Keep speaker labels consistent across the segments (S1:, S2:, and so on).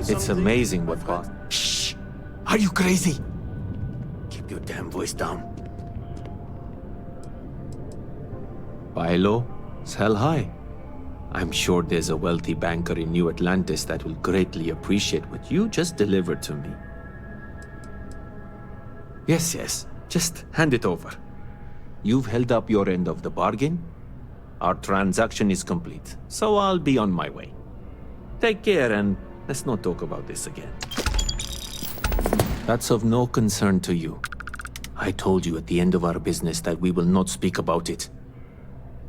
S1: It's amazing what boss.
S2: Shh! Are you crazy? Keep your damn voice down.
S1: Buy low, sell high. I'm sure there's a wealthy banker in New Atlantis that will greatly appreciate what you just delivered to me. Yes, just hand it over. You've held up your end of the bargain. Our transaction is complete, so I'll be on my way. Take care and let's not talk about this again. That's of no concern to you. I told you at the end of our business that we will not speak about it.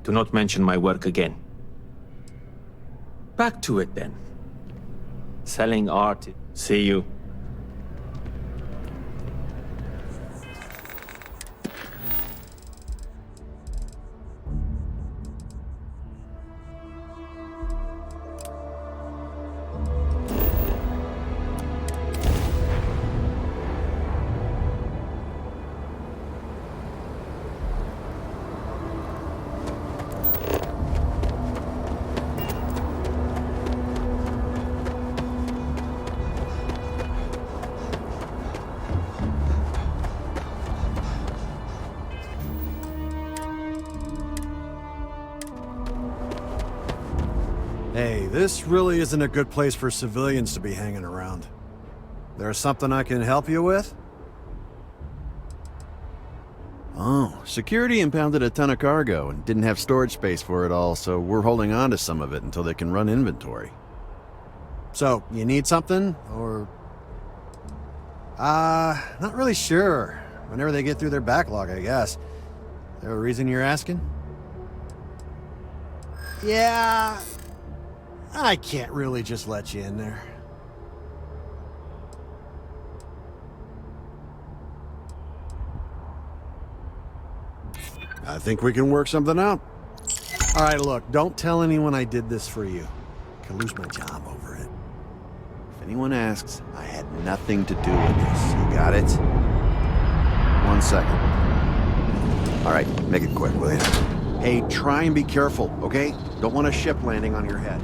S1: Do not mention my work again. Back to it then. Selling art. See you.
S3: Hey, this really isn't a good place for civilians to be hanging around. There's something I can help you with? Oh, security impounded a ton of cargo and didn't have storage space for it all, so we're holding on to some of it until they can run inventory. So, you need something, or... not really sure. Whenever they get through their backlog, I guess. Is there a reason you're asking? Yeah... I can't really just let you in there. I think we can work something out. All right, look, don't tell anyone I did this for you. I could lose my job over it. If anyone asks, I had nothing to do with this. You got it? 1 second. All right, make it quick, will you? Hey, try and be careful, okay? Don't want a ship landing on your head.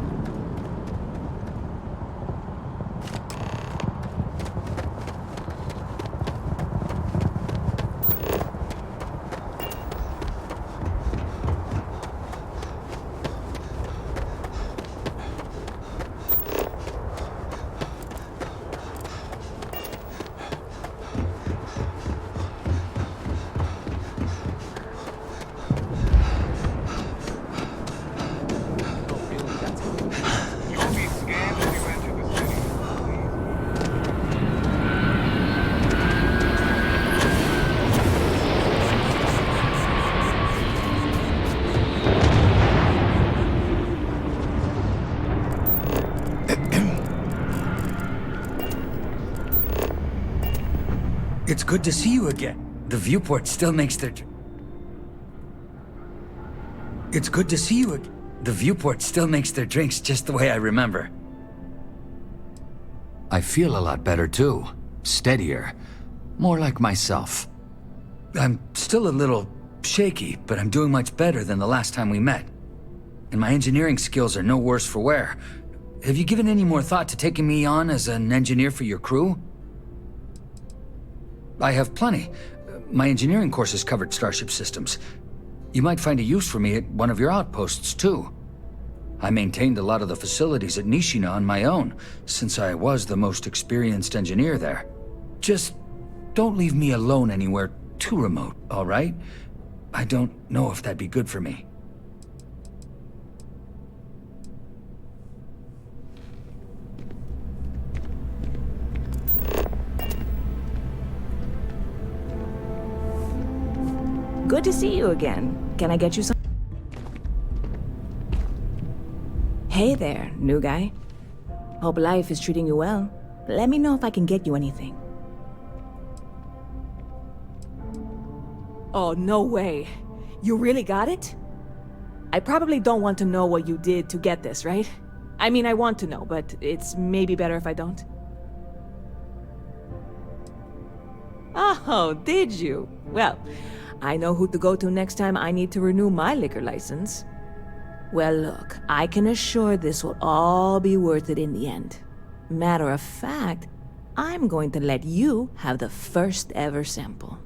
S4: It's good to see you again. The viewport still makes their... It's good to see you again. The viewport still makes their drinks just the way I remember. I feel a lot better too. Steadier. More like myself. I'm still a little shaky, but I'm doing much better than the last time we met. And my engineering skills are no worse for wear. Have you given any more thought to taking me on as an engineer for your crew? I have plenty. My engineering courses covered Starship systems. You might find a use for me at one of your outposts, too. I maintained a lot of the facilities at Nishina on my own, since I was the most experienced engineer there. Just don't leave me alone anywhere too remote, all right? I don't know if that'd be good for me.
S5: Good to see you again. Can I get you some? Hey there, new guy. Hope life is treating you well. Let me know if I can get you anything. Oh, no way. You really got it? I probably don't want to know what you did to get this, right? I mean, I want to know, but it's maybe better if I don't. Oh, did you? Well, I know who to go to next time I need to renew my liquor license. Well, look, I can assure this will all be worth it in the end. Matter of fact, I'm going to let you have the first ever sample.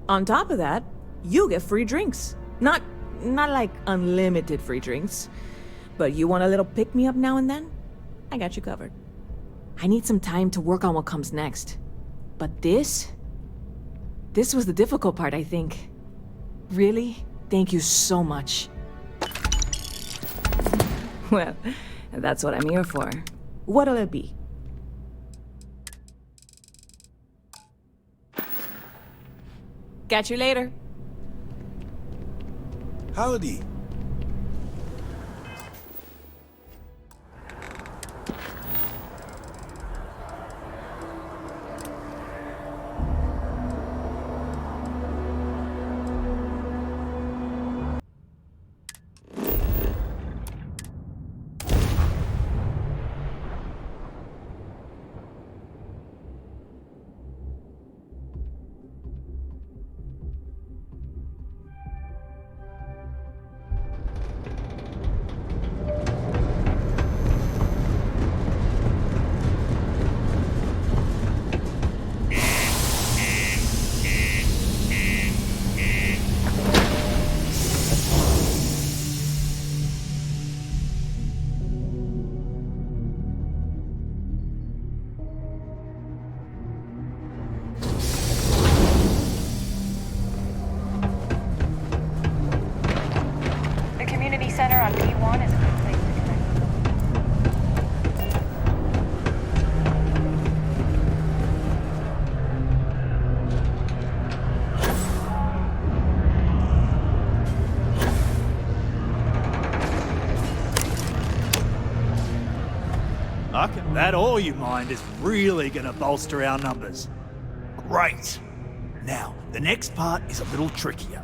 S5: On top of that, you get free drinks. Not like unlimited free drinks, but you want a little pick-me-up now and then? I got you covered. I need some time to work on what comes next. But this was the difficult part, I think. Really, thank you so much. Well, that's what I'm here for. What'll it be? Catch you later.
S2: Howdy.
S6: Center on P1 is a good place to connect.
S7: Okay, that ore you mined is really gonna bolster our numbers. Great. Now, the next part is a little trickier.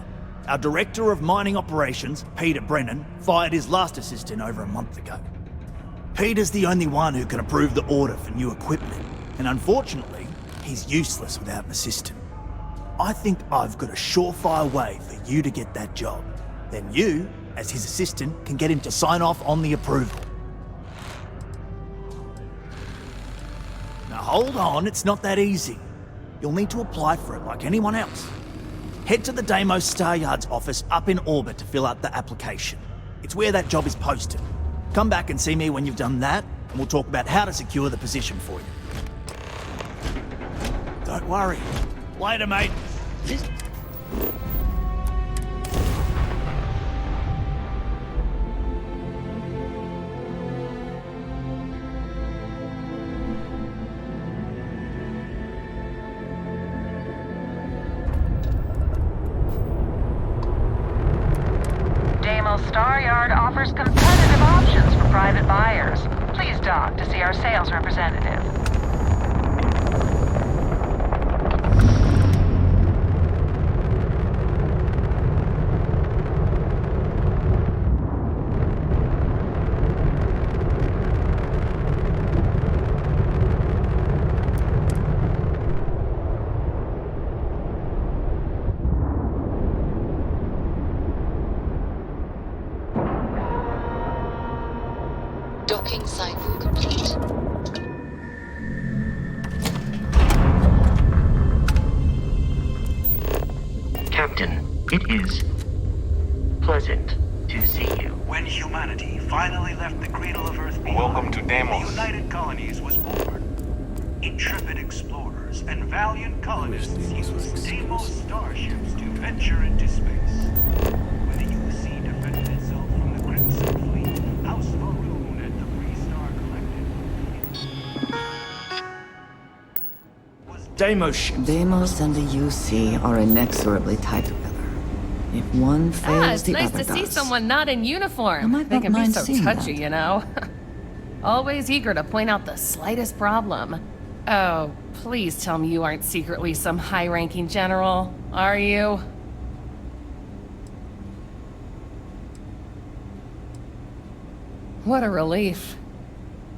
S7: Our Director of Mining Operations, Peter Brennan, fired his last assistant over a month ago. Peter's the only one who can approve the order for new equipment, and unfortunately, he's useless without an assistant. I think I've got a surefire way for you to get that job. Then you, as his assistant, can get him to sign off on the approval. Now hold on, it's not that easy. You'll need to apply for it like anyone else. Head to the Deimos Star Yard's office up in orbit to fill out the application. It's where that job is posted. Come back and see me when you've done that, and we'll talk about how to secure the position for you. Don't worry. Later, mate.
S6: Star Yard offers competitive options for private buyers. Please dock to see our sales representative.
S8: Docking cycle complete.
S9: Captain, it is pleasant to see you.
S10: When humanity finally left the cradle of Earth behind,
S11: welcome to Deimos.
S10: The United Colonies was born. Intrepid explorers and valiant colonists used Deimos starships to venture into space. When the UC defended itself from the Crimson Fleet, House Maroon and the Free Star Collective.
S7: Deimos ships.
S12: Deimos and the UC are inexorably tied together. If one fails,
S13: it's
S12: the
S13: nice
S12: other
S13: to see
S12: does.
S13: someone not in uniform.
S12: might
S13: They
S12: not
S13: can be
S12: mind
S13: so
S12: seeing
S13: touchy,
S12: that.
S13: you know? Always eager to point out the slightest problem. Oh, please tell me you aren't secretly some high-ranking general, are you? What a relief.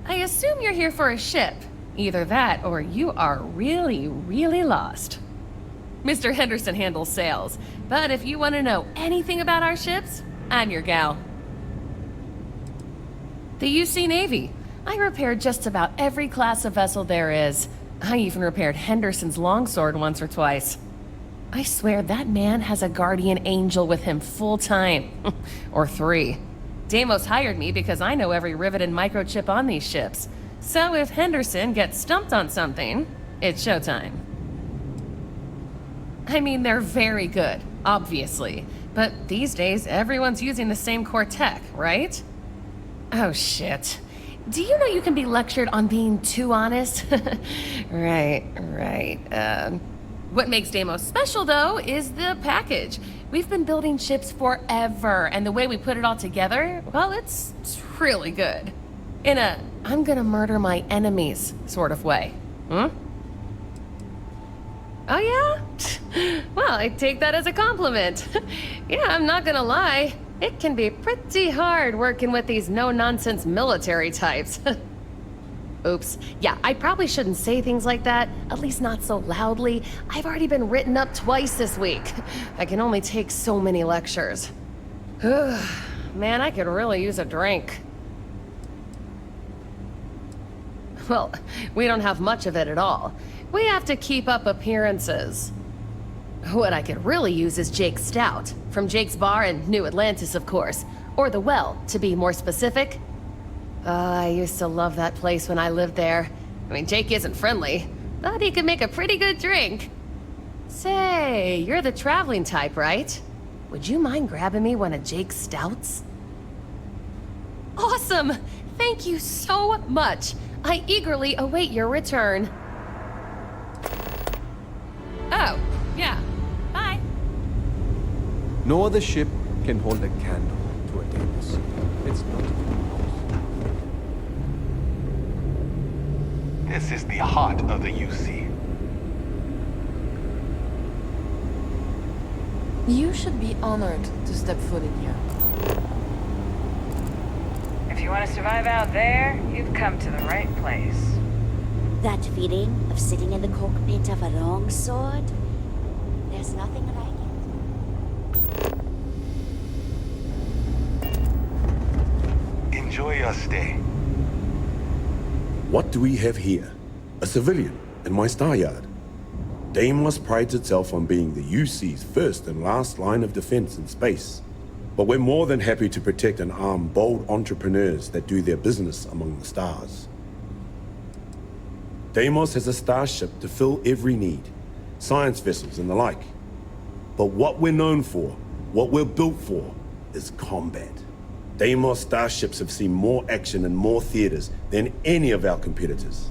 S13: I assume you're here for a ship. Either that, or you are really, really lost. Mr. Henderson handles sales, but if you want to know anything about our ships, I'm your gal. The UC Navy. I repaired just about every class of vessel there is. I even repaired Henderson's longsword once or twice. I swear that man has a guardian angel with him full time. Or 3. Deimos hired me because I know every rivet and microchip on these ships. So if Henderson gets stumped on something, it's showtime. I mean, they're very good, obviously. But these days, everyone's using the same core tech, right? Oh, shit. Do you know you can be lectured on being too honest? Right. What makes Deimos special, though, is the package. We've been building ships forever, and the way we put it all together, well, it's really good. In a, I'm gonna murder my enemies sort of way. Oh, yeah? Well, I take that as a compliment. Yeah, I'm not gonna lie. It can be pretty hard working with these no-nonsense military types. Oops. Yeah, I probably shouldn't say things like that, at least not so loudly. I've already been written up twice this week. I can only take so many lectures. Man, I could really use a drink. Well, we don't have much of it at all. We have to keep up appearances. What I could really use is Jake's Stout, from Jake's Bar in New Atlantis, of course. Or The Well, to be more specific. I used to love that place when I lived there. I mean, Jake isn't friendly, but he could make a pretty good drink. Say, you're the traveling type, right? Would you mind grabbing me one of Jake's Stouts? Awesome! Thank you so much. I eagerly await your return. Oh, yeah. Bye.
S11: No other ship can hold a candle to a Deimos. It's not even close.
S14: This is the heart of the UC.
S15: You should be honored to step foot in here.
S6: If you want to survive out there, you've come to the right place.
S16: That feeling of sitting in the cockpit of a longsword? There's nothing like it.
S14: Enjoy your stay.
S17: What do we have here? A civilian in my star yard. Deimos prides itself on being the UC's first and last line of defense in space. But we're more than happy to protect and arm bold entrepreneurs that do their business among the stars. Deimos has a starship to fill every need, science vessels and the like. But what we're known for, what we're built for, is combat. Deimos starships have seen more action in more theaters than any of our competitors.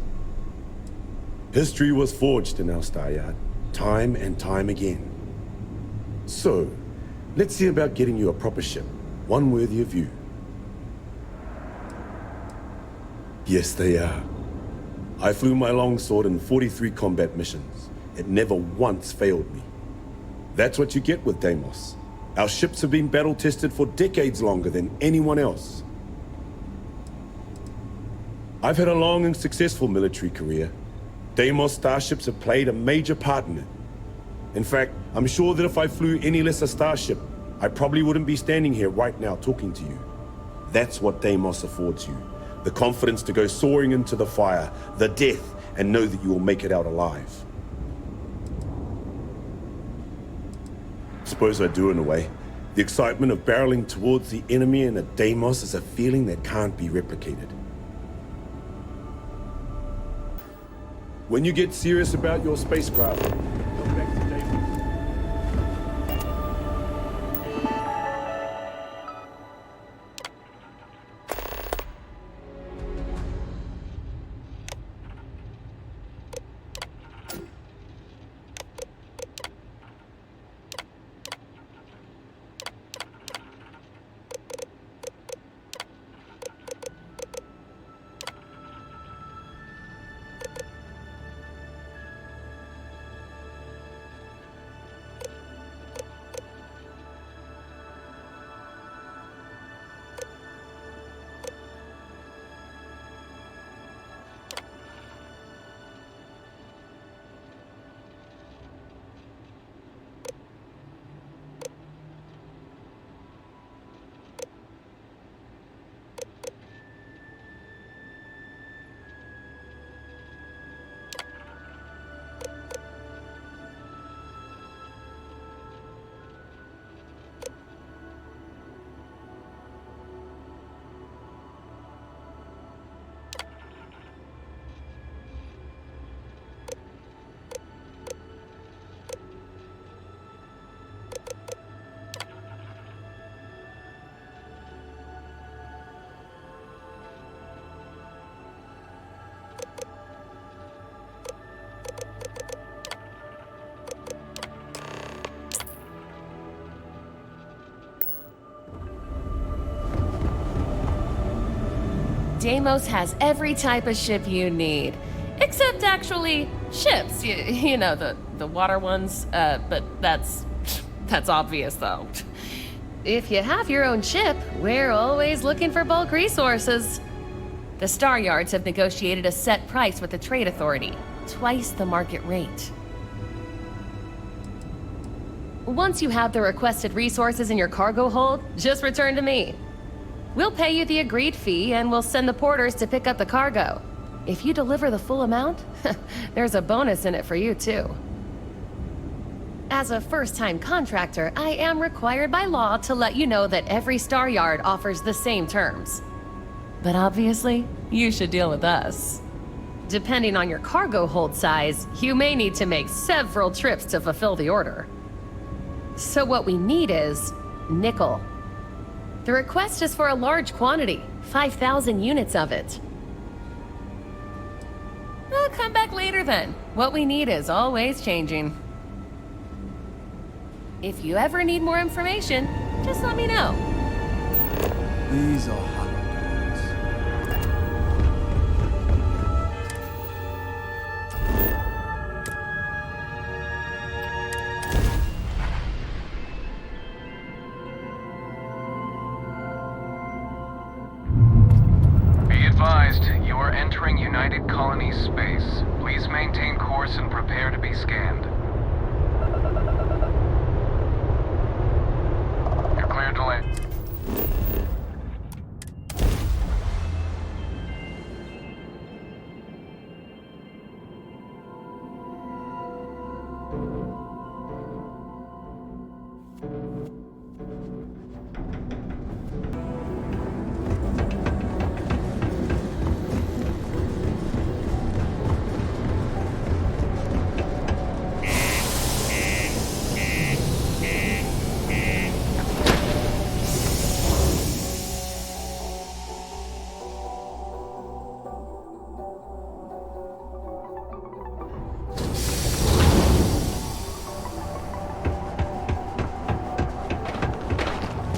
S17: History was forged in our star yard, time and time again. So, let's see about getting you a proper ship, one worthy of you. Yes, they are. I flew my longsword in 43 combat missions. It never once failed me. That's what you get with Deimos. Our ships have been battle-tested for decades longer than anyone else. I've had a long and successful military career. Deimos starships have played a major part in it. In fact, I'm sure that if I flew any lesser starship, I probably wouldn't be standing here right now talking to you. That's what Deimos affords you. The confidence to go soaring into the fire, the death, and know that you will make it out alive. Suppose I do in a way. The excitement of barreling towards the enemy in a Deimos is a feeling that can't be replicated. When you get serious about your spacecraft, come back to Deimos.
S13: Deimos has every type of ship you need. Except actually, ships. You know, the water ones. But that's obvious, though. If you have your own ship, we're always looking for bulk resources. The Star Yards have negotiated a set price with the Trade Authority, twice the market rate. Once you have the requested resources in your cargo hold, just return to me. We'll pay you the agreed fee, and we'll send the porters to pick up the cargo. If you deliver the full amount, there's a bonus in it for you, too. As a first-time contractor, I am required by law to let you know that every Star Yard offers the same terms. But obviously, you should deal with us. Depending on your cargo hold size, you may need to make several trips to fulfill the order. So what we need is nickel. The request is for a large quantity, 5,000 units of it. I'll come back later then. What we need is always changing. If you ever need more information, just let me know.
S11: These are hot dogs.
S18: Be advised, you are entering United Colonies space. Please maintain course and prepare to be scanned. You're cleared to land.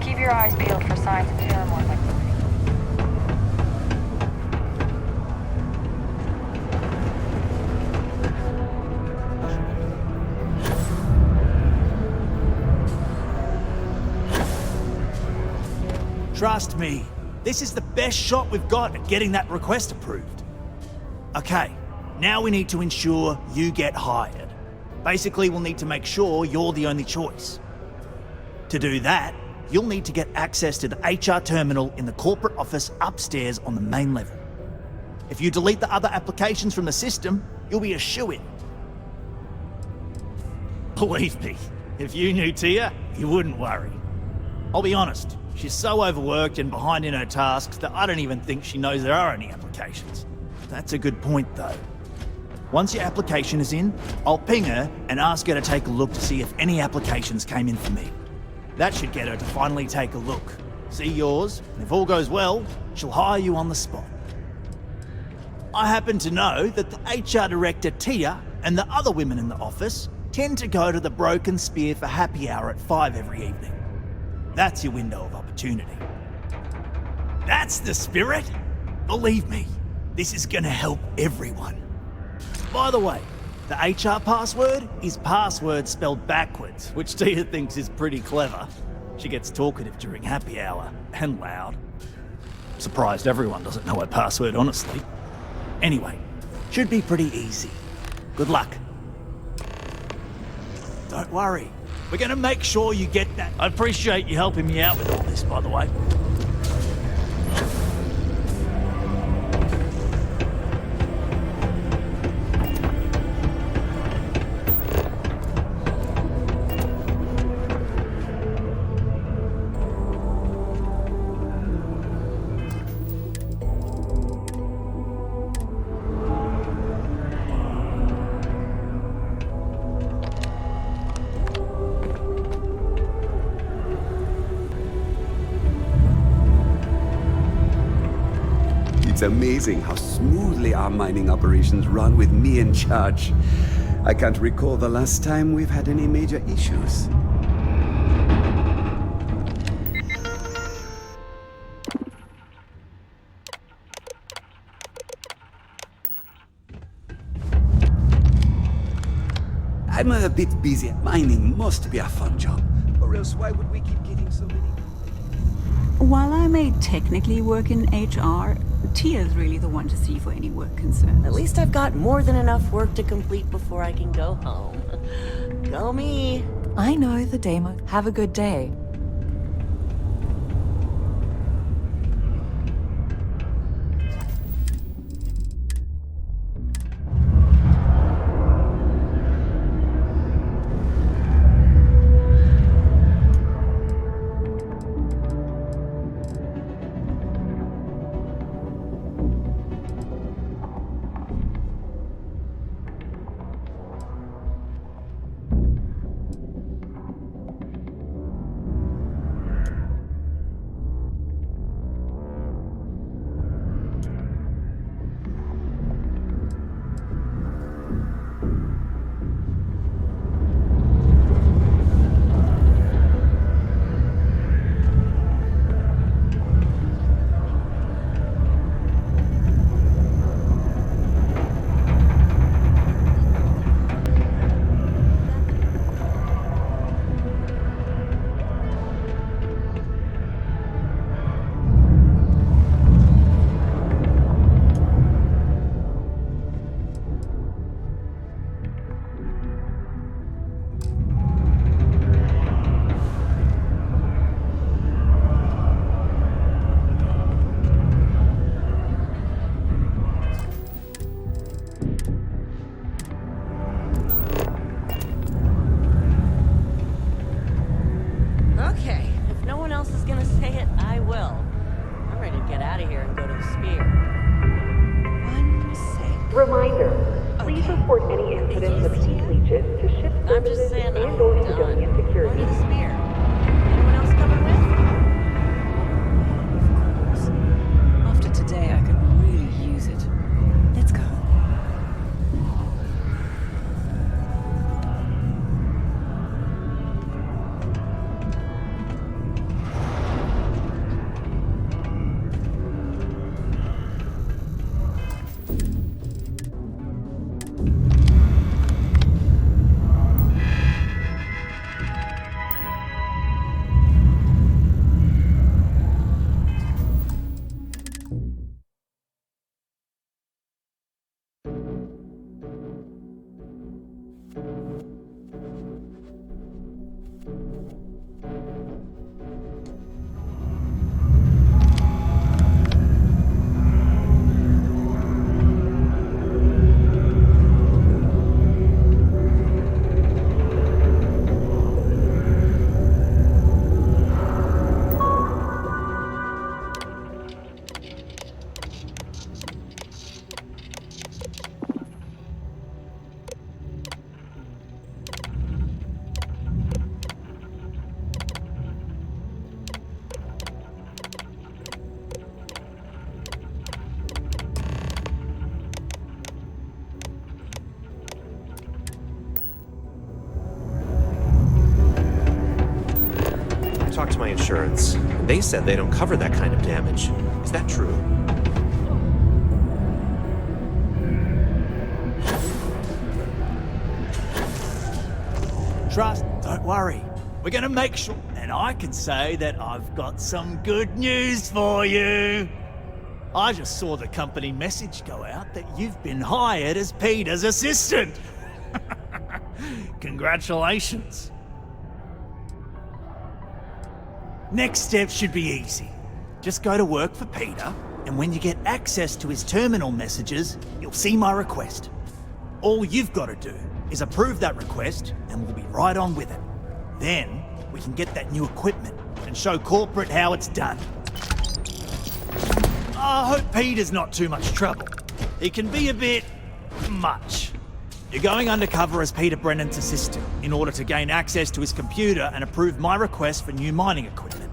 S6: Keep your eyes peeled for signs of pheromone activity.
S7: Trust me, this is the best shot we've got at getting that request approved. Okay, now we need to ensure you get hired. Basically, we'll need to make sure you're the only choice. To do that, you'll need to get access to the HR terminal in the corporate office upstairs on the main level. If you delete the other applications from the system, you'll be a shoo-in. Believe me, if you knew Tia, you wouldn't worry. I'll be honest, she's so overworked and behind in her tasks that I don't even think she knows there are any applications. That's a good point, though. Once your application is in, I'll ping her and ask her to take a look to see if any applications came in for me. That should get her to finally take a look, see yours, and if all goes well, she'll hire you on the spot. I happen to know that the HR director, Tia, and the other women in the office tend to go to the Broken Spear for happy hour at 5 every evening. That's your window of opportunity. That's the spirit! Believe me, this is gonna help everyone. By the way, the HR password is password spelled backwards, which Tia thinks is pretty clever. She gets talkative during happy hour, and loud. Surprised everyone doesn't know her password, honestly. Anyway, should be pretty easy. Good luck. Don't worry, we're gonna make sure you get that. I appreciate you helping me out with all this, by the way.
S19: It's amazing how smoothly our mining operations run with me in charge. I can't recall the last time we've had any major issues. I'm a bit busy. Mining must be a fun job. Or else why would we keep getting so many?
S20: While I may technically work in HR, Tia's really the one to see for any work concerns.
S21: At least I've got more than enough work to complete before I can go home. Go me.
S22: I know the demo. Have a good day.
S21: Okay, if no one else is gonna say it, I will. I'm ready to get out of here and go to the Spear. 1 sec.
S23: Reminder, please report any incidents of heat leeches to ship
S21: I'm just
S23: services
S21: saying
S23: and
S21: I'm
S23: or
S21: done.
S23: civilian
S21: Going
S23: security.
S21: to the Spear. Anyone else coming with?
S20: Of course. After today, I could really use it. Let's go.
S24: Talked to my insurance. They said they don't cover that kind of damage. Is that true?
S7: Trust, don't worry. We're gonna make sure. And I can say that I've got some good news for you. I just saw the company message go out that you've been hired as Peter's assistant. Congratulations. Next step should be easy. Just go to work for Peter, and when you get access to his terminal messages, you'll see my request. All you've got to do is approve that request, and we'll be right on with it. Then, we can get that new equipment and show corporate how it's done. I hope Peter's not too much trouble. He can be a bit much. You're going undercover as Peter Brennan's assistant in order to gain access to his computer and approve my request for new mining equipment.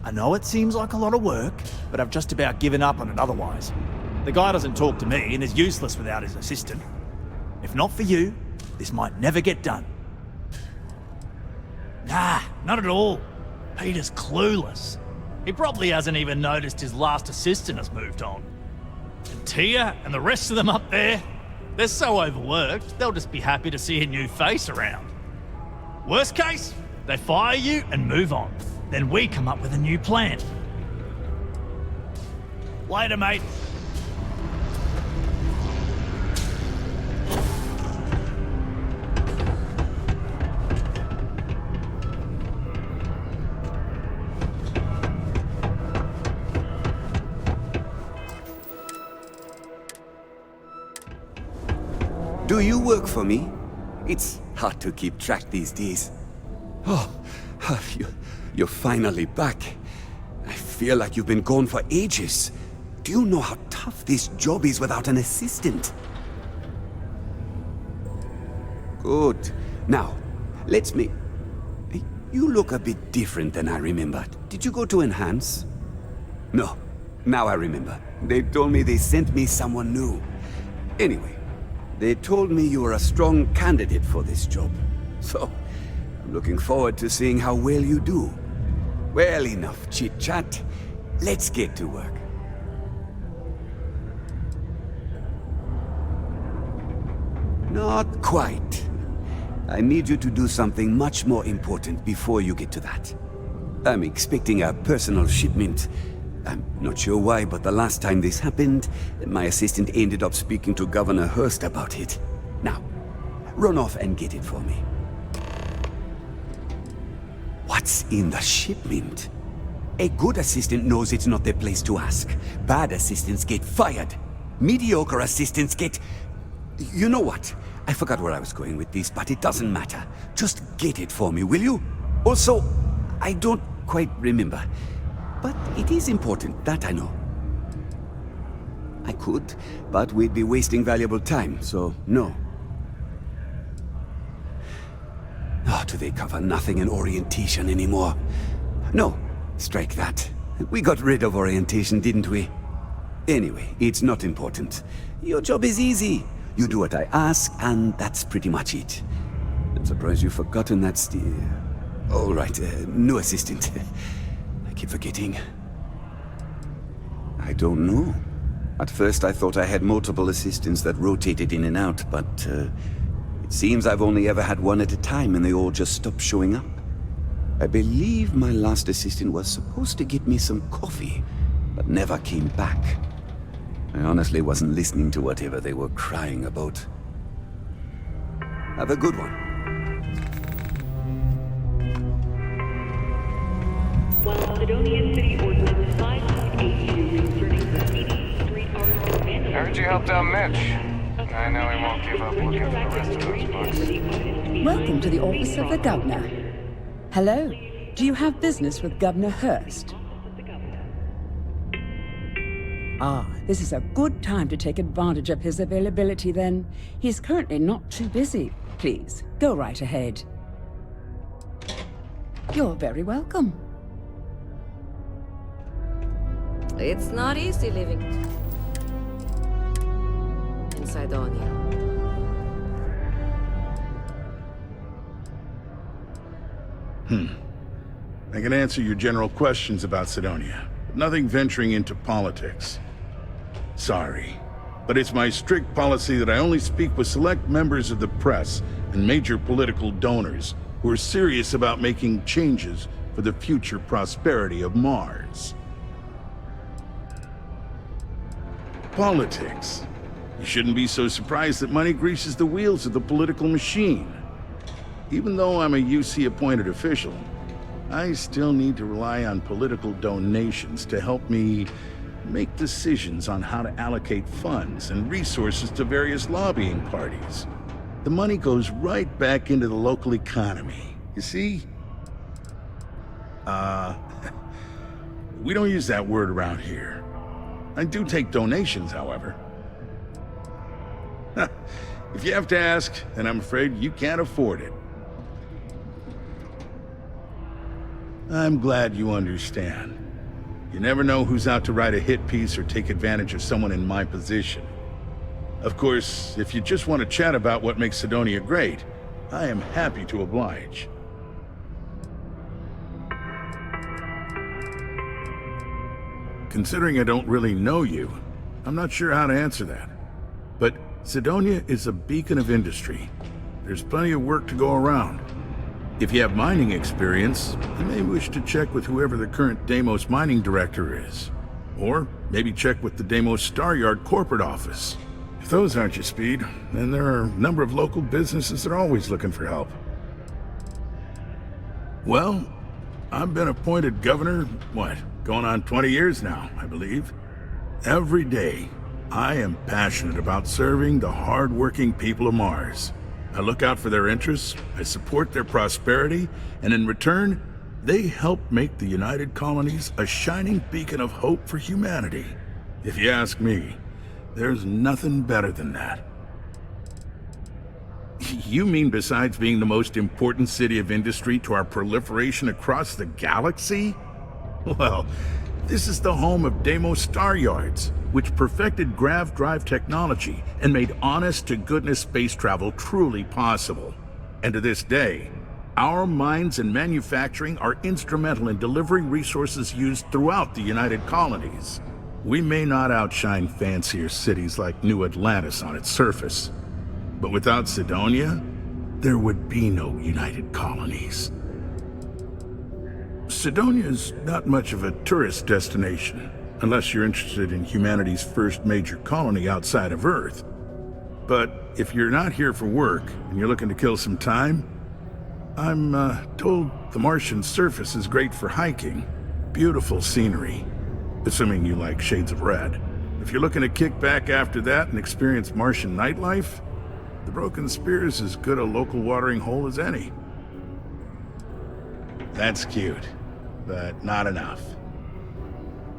S7: I know it seems like a lot of work, but I've just about given up on it otherwise. The guy doesn't talk to me and is useless without his assistant. If not for you, this might never get done. Nah, not at all. Peter's clueless. He probably hasn't even noticed his last assistant has moved on. And Tia and the rest of them up there, They're so overworked, they'll just be happy to see a new face around. Worst case, they fire you and move on. Then we come up with a new plan. Later, mate.
S19: Do you work for me? It's hard to keep track these days. Oh, you're finally back. I feel like you've been gone for ages. Do you know how tough this job is without an assistant? Good. Now, let's make... You look a bit different than I remembered. Did you go to Enhance? No. Now I remember. They told me they sent me someone new. Anyway, they told me you were a strong candidate for this job. So, I'm looking forward to seeing how well you do. Well, enough chit-chat. Let's get to work. Not quite. I need you to do something much more important before you get to that. I'm expecting a personal shipment. I'm not sure why, but the last time this happened, my assistant ended up speaking to Governor Hurst about it. Now, run off and get it for me. What's in the shipment? A good assistant knows it's not their place to ask. Bad assistants get fired. Mediocre assistants get... You know what? I forgot where I was going with this, but it doesn't matter. Just get it for me, will you? Also, I don't quite remember. But it is important, that I know. I could, but we'd be wasting valuable time, so no. Oh, do they cover nothing in orientation anymore? No, strike that. We got rid of orientation, didn't we? Anyway, it's not important. Your job is easy. You do what I ask, and that's pretty much it. I'm surprised you've forgotten that all right, new assistant. I keep forgetting. I don't know. At first I thought I had multiple assistants that rotated in and out, but it seems I've only ever had one at a time and they all just stopped showing up. I believe my last assistant was supposed to get me some coffee, but never came back. I honestly wasn't listening to whatever they were crying about. Have a good one.
S23: While Sidonia City Ordinance 5.82 concerning graffiti, street art, and vandalism...
S18: Heard you helped out Mitch. I know he won't give up looking for the rest of those books.
S1: Welcome to the office of the Governor. Hello. Do you have business with Governor Hurst? Ah, this is a good time to take advantage of his availability then. He's currently not too busy. Please, go right ahead. You're very welcome.
S15: It's not easy living in Sidonia.
S14: I can answer your general questions about Sidonia, but nothing venturing into politics. Sorry, but it's my strict policy that I only speak with select members of the press and major political donors who are serious about making changes for the future prosperity of Mars. Politics. You shouldn't be so surprised that money greases the wheels of the political machine. Even though I'm a UC-appointed official, I still need to rely on political donations to help me make decisions on how to allocate funds and resources to various lobbying parties. The money goes right back into the local economy. You see? We don't use that word around here. I do take donations, however. If you have to ask, then I'm afraid you can't afford it. I'm glad you understand. You never know who's out to write a hit piece or take advantage of someone in my position. Of course, if you just want to chat about what makes Sidonia great, I am happy to oblige. Considering I don't really know you, I'm not sure how to answer that. But Sidonia is a beacon of industry. There's plenty of work to go around. If you have mining experience, you may wish to check with whoever the current Deimos mining director is. Or maybe check with the Deimos Star Yard corporate office. If those aren't your speed, then there are a number of local businesses that are always looking for help. Well, I've been appointed governor, going on 20 years now, I believe. Every day, I am passionate about serving the hard-working people of Mars. I look out for their interests, I support their prosperity, and in return, they help make the United Colonies a shining beacon of hope for humanity. If you ask me, there's nothing better than that. You mean besides being the most important city of industry to our proliferation across the galaxy? Well, this is the home of Deimos Star Yards, which perfected grav drive technology and made honest-to-goodness space travel truly possible. And to this day, our mines and manufacturing are instrumental in delivering resources used throughout the United Colonies. We may not outshine fancier cities like New Atlantis on its surface, but without Sidonia, there would be no United Colonies. Sidonia's not much of a tourist destination, unless you're interested in humanity's first major colony outside of Earth. But if you're not here for work and you're looking to kill some time, I'm told the Martian surface is great for hiking. Beautiful scenery, assuming you like shades of red. If you're looking to kick back after that and experience Martian nightlife, the Broken Spear is as good a local watering hole as any. That's cute, but not enough.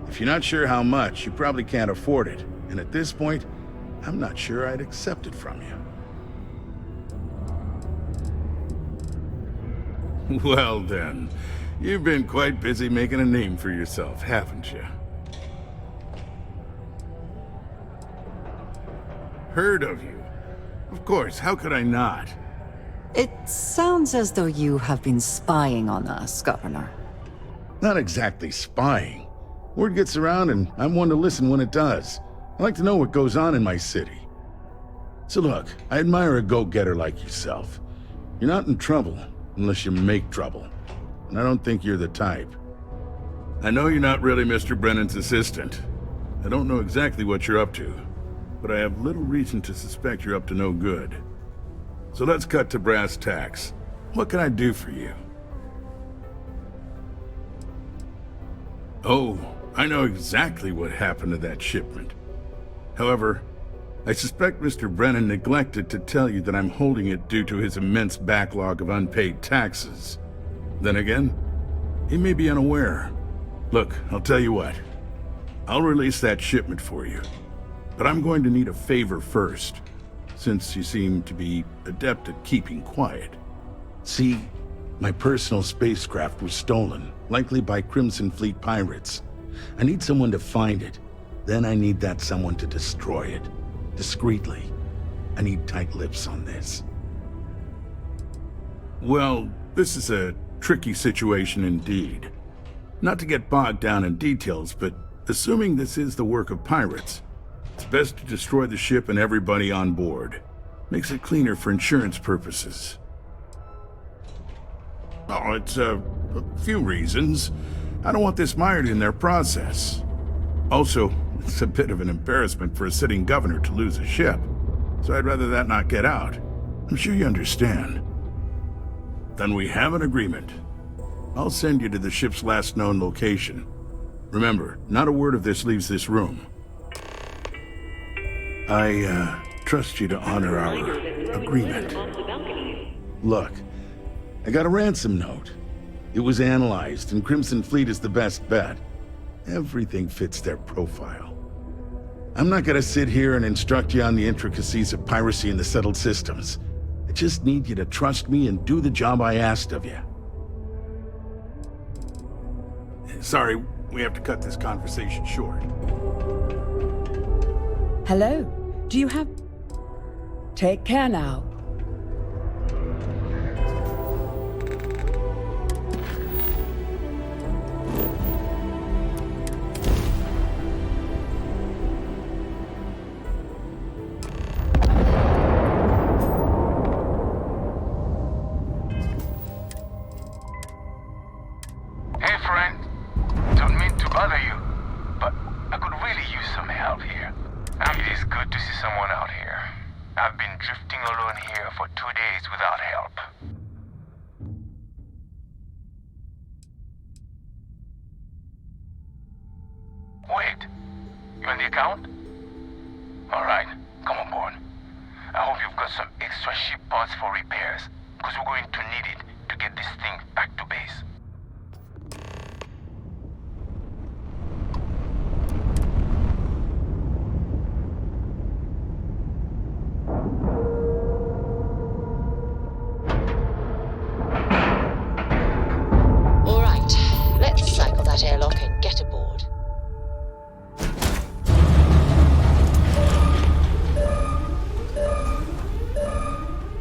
S14: If you're not sure how much, you probably can't afford it. And at this point, I'm not sure I'd accept it from you. Well then, you've been quite busy making a name for yourself, haven't you? Heard of you. Of course, how could I not?
S22: It sounds as though you have been spying on us, Governor.
S14: Not exactly spying. Word gets around and I'm one to listen when it does. I like to know what goes on in my city. So look, I admire a go-getter like yourself. You're not in trouble unless you make trouble. And I don't think you're the type. I know you're not really Mr. Brennan's assistant. I don't know exactly what you're up to, but I have little reason to suspect you're up to no good. So let's cut to brass tacks. What can I do for you? Oh, I know exactly what happened to that shipment. However, I suspect Mr. Brennan neglected to tell you that I'm holding it due to his immense backlog of unpaid taxes. Then again, he may be unaware. Look, I'll tell you what. I'll release that shipment for you. But I'm going to need a favor first, since you seem to be adept at keeping quiet. See, my personal spacecraft was stolen, likely by Crimson Fleet pirates. I need someone to find it. Then I need that someone to destroy it. Discreetly. I need tight lips on this. Well, this is a tricky situation indeed. Not to get bogged down in details, but assuming this is the work of pirates, it's best to destroy the ship and everybody on board. Makes it cleaner for insurance purposes. Oh, it's a few reasons. I don't want this mired in their process. Also, it's a bit of an embarrassment for a sitting governor to lose a ship, so I'd rather that not get out. I'm sure you understand. Then we have an agreement. I'll send you to the ship's last known location. Remember, not a word of this leaves this room. I trust you to honor our agreement. Look, I got a ransom note. It was analyzed, and Crimson Fleet is the best bet. Everything fits their profile. I'm not gonna sit here and instruct you on the intricacies of piracy in the settled systems. I just need you to trust me and do the job I asked of you. Sorry, we have to cut this conversation short.
S1: Hello? Do you have... Take care now.
S18: Good to see someone out here. I've been drifting alone here for 2 days without help. Wait, you on the account? Alright, come on board. I hope you've got some extra ship parts for repairs, because we're going to need it to get this thing back to base.
S8: All right, let's cycle that airlock and get aboard.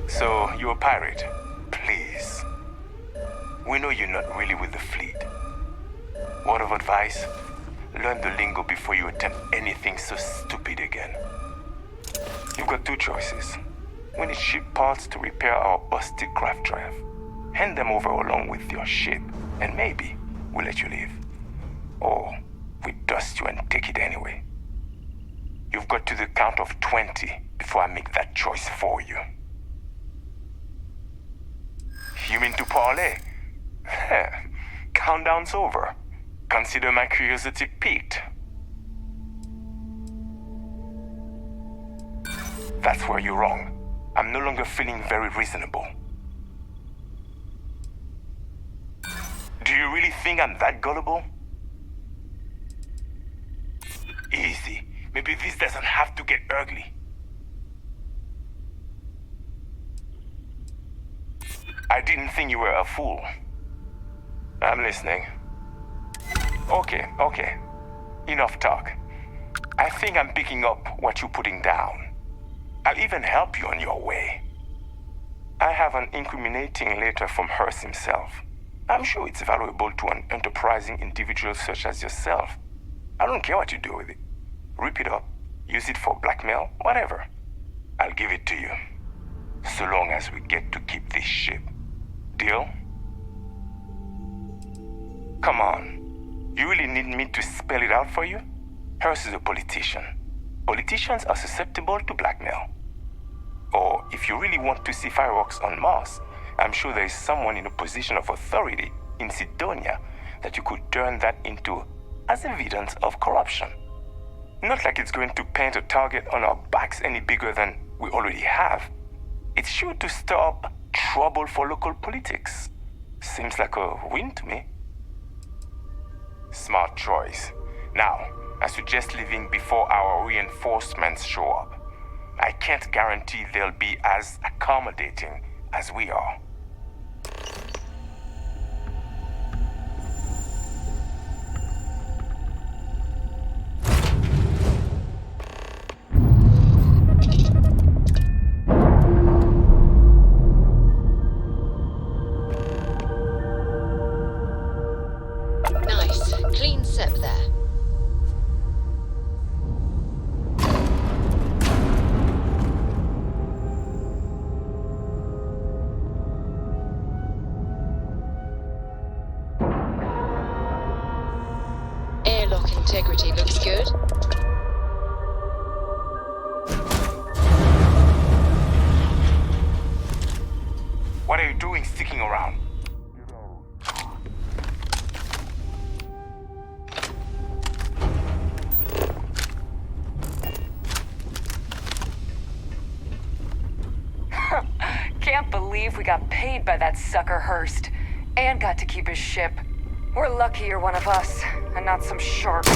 S18: So, you're a pirate? Please. We know you're not really with the fleet. Word of advice? Learn the lingo before you attempt anything so stupid again. You've got two choices. We need ship parts to repair our busted craft drive. Hand them over along with your ship, and maybe we'll let you leave. Or we dust you and take it anyway. You've got to the count of 20 before I make that choice for you. You mean to parlay? Countdown's over. Consider my curiosity piqued. That's where you're wrong. I'm no longer feeling very reasonable. Do you really think I'm that gullible? Easy. Maybe this doesn't have to get ugly. I didn't think you were a fool. I'm listening. Okay. Enough talk. I think I'm picking up what you're putting down. I'll even help you on your way. I have an incriminating letter from Hearst himself. I'm sure it's valuable to an enterprising individual such as yourself. I don't care what you do with it. Rip it up, use it for blackmail, whatever. I'll give it to you. So long as we get to keep this ship. Deal? Come on. You really need me to spell it out for you? Hearst is a politician. Politicians are susceptible to blackmail. Or if you really want to see fireworks on Mars, I'm sure there is someone in a position of authority in Sidonia that you could turn that into as evidence of corruption. Not like it's going to paint a target on our backs any bigger than we already have. It's sure to stir up trouble for local politics. Seems like a win to me. Smart choice. Now, I suggest leaving before our reinforcements show up. I can't guarantee they'll be as accommodating as we are.
S8: Nice. Clean sep there. Airlock integrity looks good.
S18: What are you doing sticking around?
S2: Can't believe we got paid by that sucker Hearst. And got to keep his ship. We're lucky you're one of us, and not some shark.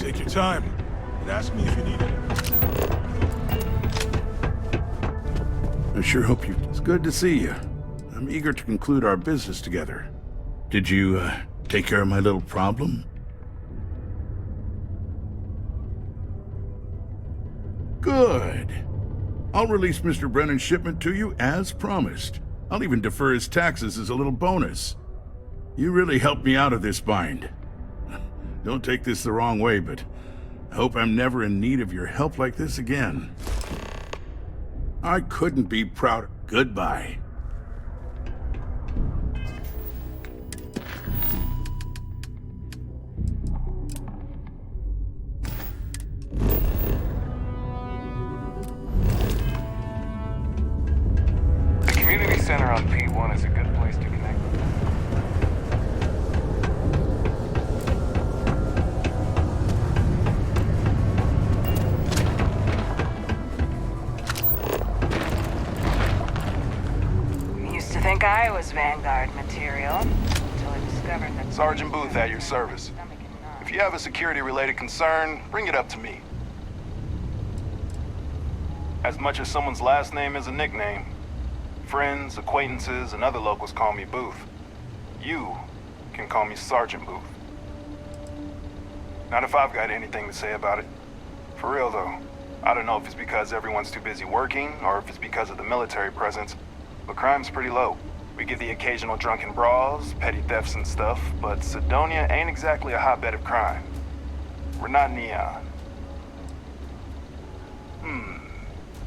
S17: Take your time. And ask me if you need it.
S14: I sure hope you... It's good to see you. I'm eager to conclude our business together. Did you, take care of my little problem? Good. I'll release Mr. Brennan's shipment to you as promised. I'll even defer his taxes as a little bonus. You really helped me out of this bind. Don't take this the wrong way, but I hope I'm never in need of your help like this again. I couldn't be prouder. Goodbye.
S18: The community center on P1 is a good place to connect.
S2: Used to think I was Vanguard material, until I discovered that...
S18: Sergeant Booth at your service. If you have a security-related concern, bring it up to me. As much as someone's last name is a nickname, friends, acquaintances, and other locals call me Booth. You can call me Sergeant Booth. Not if I've got anything to say about it. For real, though. I don't know if it's because everyone's too busy working, or if it's because of the military presence, but crime's pretty low. We get the occasional drunken brawls, petty thefts and stuff, but Cydonia ain't exactly a hotbed of crime. We're not Neon.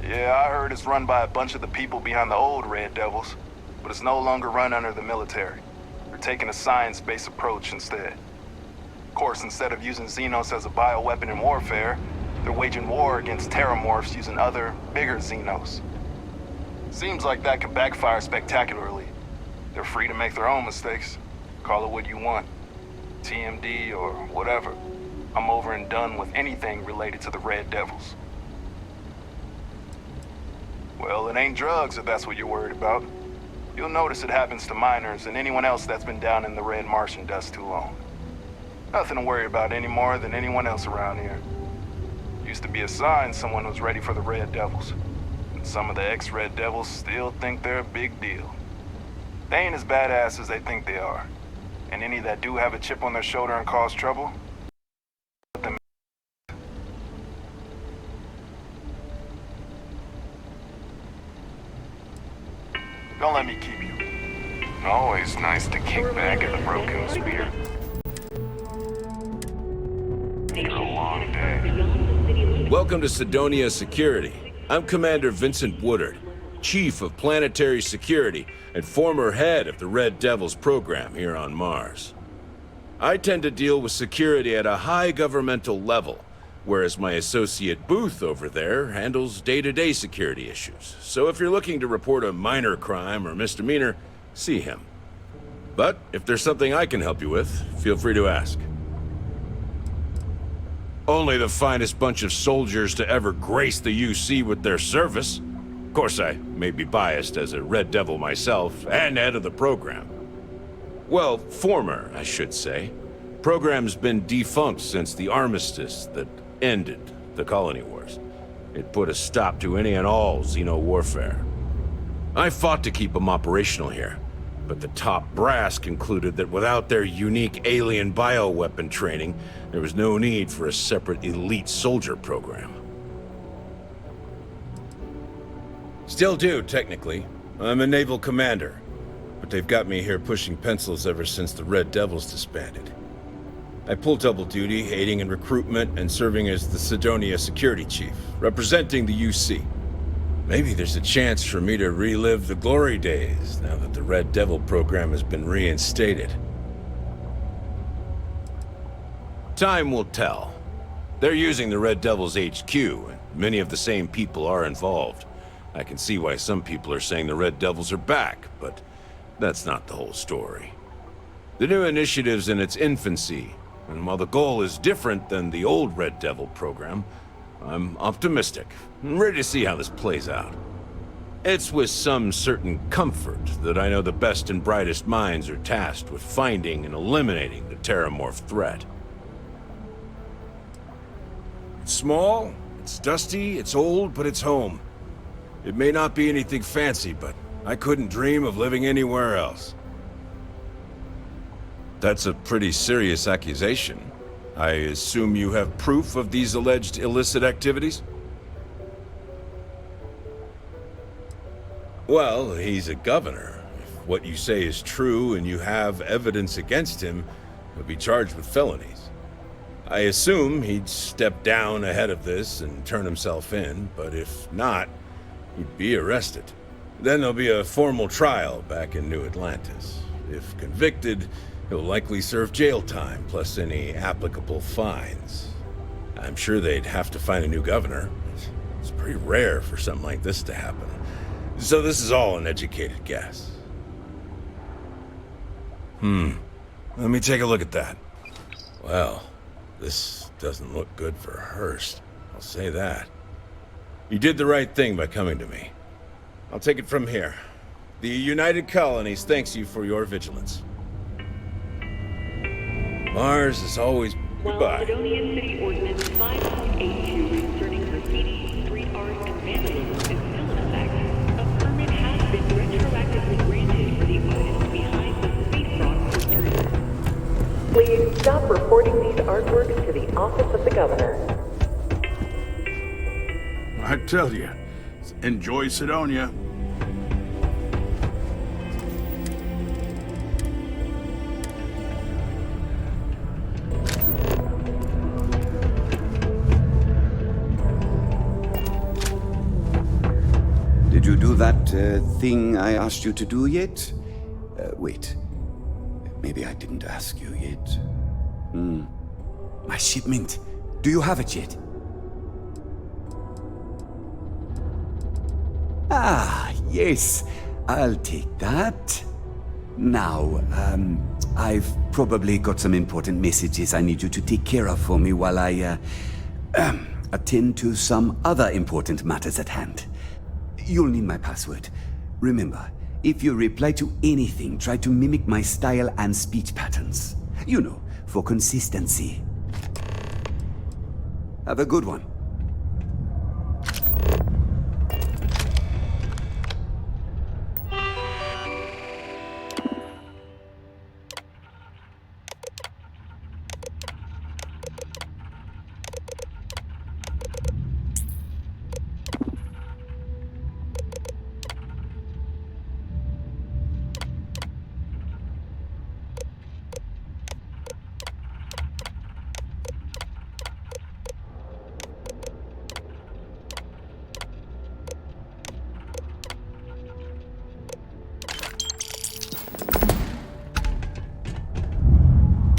S18: Yeah, I heard it's run by a bunch of the people behind the old Red Devils, but it's no longer run under the military. They're taking a science-based approach instead. Of course, instead of using Xenos as a bioweapon in warfare, they're waging war against terramorphs using other, bigger Xenos. Seems like that could backfire spectacularly. They're free to make their own mistakes. Call it what you want. TMD or whatever. I'm over and done with anything related to the Red Devils. Well, it ain't drugs if that's what you're worried about. You'll notice it happens to miners and anyone else that's been down in the red Martian dust too long. Nothing to worry about any more than anyone else around here. Used to be a sign someone was ready for the Red Devils. And some of the ex-Red Devils still think they're a big deal. They ain't as badass as they think they are. And any that do have a chip on their shoulder and cause trouble, let them. Don't let me keep you. Always nice to kick back at the broken spear. It's a long day.
S3: Welcome to Cydonia Security. I'm Commander Vincent Woodard, Chief of Planetary Security and former head of the Red Devils program here on Mars. I tend to deal with security at a high governmental level, whereas my associate Booth over there handles day-to-day security issues. So if you're looking to report a minor crime or misdemeanor, see him. But if there's something I can help you with, feel free to ask. Only the finest bunch of soldiers to ever grace the UC with their service. Of course, I may be biased as a Red Devil myself, and head of the program. Well, former, I should say. Program's been defunct since the armistice that ended the Colony Wars. It put a stop to any and all Xeno warfare. I fought to keep them operational here, but the top brass concluded that without their unique alien bioweapon training, there was no need for a separate elite soldier program. Still do, technically. I'm a naval commander, but they've got me here pushing pencils ever since the Red Devils disbanded. I pull double duty, aiding in recruitment and serving as the Cydonia Security Chief, representing the UC. Maybe there's a chance for me to relive the glory days now that the Red Devil program has been reinstated. Time will tell. They're using the Red Devil's HQ, and many of the same people are involved. I can see why some people are saying the Red Devils are back, but that's not the whole story. The new initiative's in its infancy, and while the goal is different than the old Red Devil program, I'm optimistic and ready to see how this plays out. It's with some certain comfort that I know the best and brightest minds are tasked with finding and eliminating the terramorph threat. It's small, it's dusty, it's old, but it's home. It may not be anything fancy, but I couldn't dream of living anywhere else. That's a pretty serious accusation. I assume you have proof of these alleged illicit activities? Well, he's a governor. If what you say is true and you have evidence against him, he'll be charged with felonies. I assume he'd step down ahead of this and turn himself in, but if not, he'd be arrested. Then there'll be a formal trial back in New Atlantis. If convicted, he'll likely serve jail time, plus any applicable fines. I'm sure they'd have to find a new governor. It's pretty rare for something like this to happen. So this is all an educated guess. Let me take a look at that. Well, this doesn't look good for Hearst. I'll say that. You did the right thing by coming to me. I'll take it from here. The United Colonies thanks you for your vigilance. Mars is always goodbye.
S23: Macedonia City Ordinance 5.82 concerning graffiti, street art, and vandalism is still in effect, a permit has been retroactively granted for the artist behind the speed frog posters. Please stop reporting these artworks to the office of the governor.
S14: I tell you, enjoy Sidonia.
S19: Did you do that thing I asked you to do yet? Wait. Maybe I didn't ask you yet. My shipment. Do you have it yet? Ah, yes. I'll take that. Now, I've probably got some important messages I need you to take care of for me while I, attend to some other important matters at hand. You'll need my password. Remember, if you reply to anything, try to mimic my style and speech patterns. You know, for consistency. Have a good one.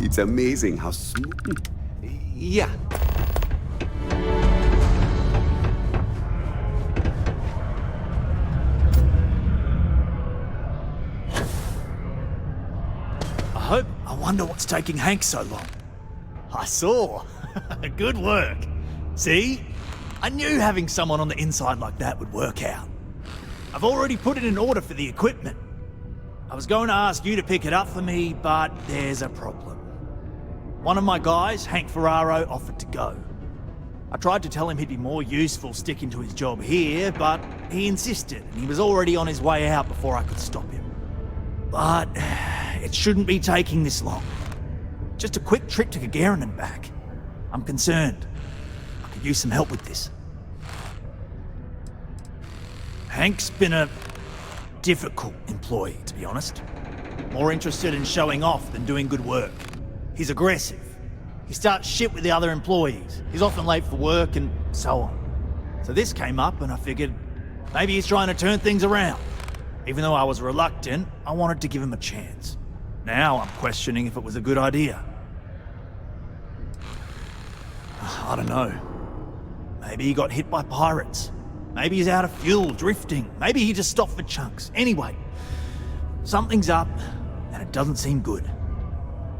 S19: It's amazing how smooth. Yeah.
S7: I wonder what's taking Hank so long. I saw. Good work. See? I knew having someone on the inside like that would work out. I've already put it in order for the equipment. I was going to ask you to pick it up for me, but there's a problem. One of my guys, Hank Ferraro, offered to go. I tried to tell him he'd be more useful sticking to his job here, but he insisted, and he was already on his way out before I could stop him. But it shouldn't be taking this long. Just a quick trip to Gagarin and back. I'm concerned. I could use some help with this. Hank's been a difficult employee, to be honest. More interested in showing off than doing good work. He's aggressive. He starts shit with the other employees. He's often late for work and so on. So this came up and I figured maybe he's trying to turn things around. Even though I was reluctant, I wanted to give him a chance. Now I'm questioning if it was a good idea. I don't know. Maybe he got hit by pirates. Maybe he's out of fuel, drifting. Maybe he just stopped for chunks. Anyway, something's up and it doesn't seem good.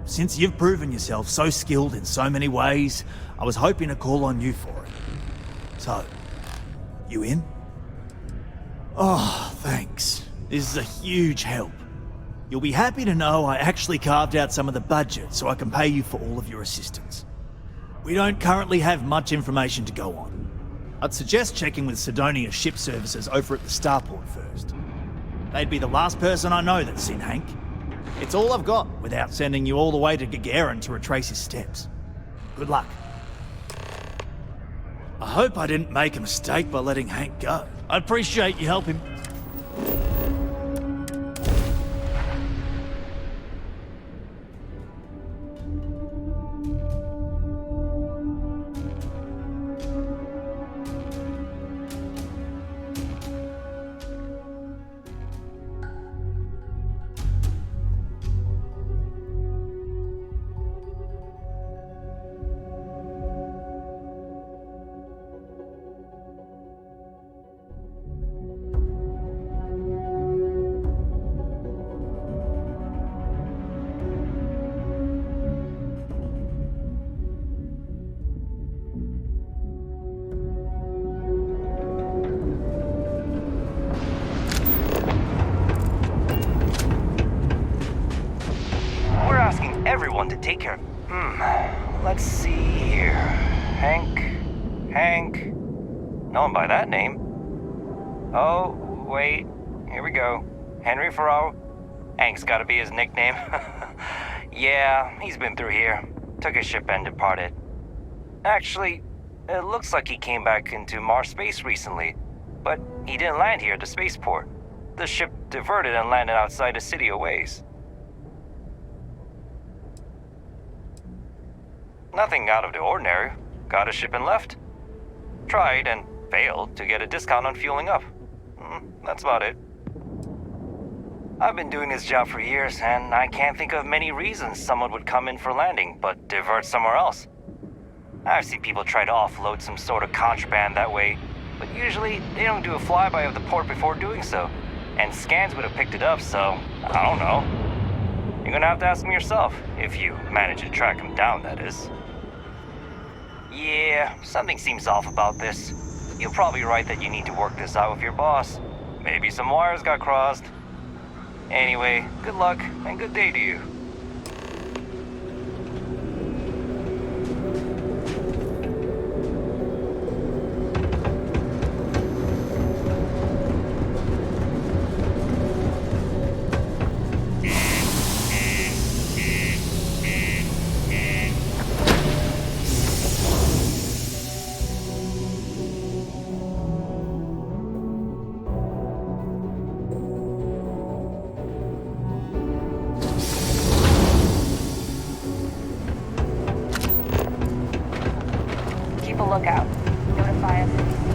S7: Since you've proven yourself so skilled in so many ways, I was hoping to call on you for it. So, you in? Oh, thanks. This is a huge help. You'll be happy to know I actually carved out some of the budget so I can pay you for all of your assistance. We don't currently have much information to go on. I'd suggest checking with Sidonia's ship services over at the starport first. They'd be the last person I know that's seen Hank. It's all I've got without sending you all the way to Gagarin to retrace his steps. Good luck. I hope I didn't make a mistake by letting Hank go. I'd appreciate you helping.
S4: Everyone to take care of. Let's see here. Hank. No one by that name. Oh, wait. Here we go. Henry Farrow. Hank's gotta be his nickname. Yeah, he's been through here. Took his ship and departed. Actually, it looks like he came back into Mars space recently, but he didn't land here at the spaceport. The ship diverted and landed outside the city a ways. Nothing out of the ordinary. Got a ship and left. Tried and failed to get a discount on fueling up. That's about it. I've been doing this job for years, and I can't think of many reasons someone would come in for landing, but divert somewhere else. I've seen people try to offload some sort of contraband that way, but usually they don't do a flyby of the port before doing so, and scans would have picked it up, so I don't know. You're gonna have to ask them yourself, if you manage to track them down, that is. Yeah, something seems off about this. You're probably right that you need to work this out with your boss. Maybe some wires got crossed. Anyway, good luck and good day to you.
S2: Lookout. Notify us if you see.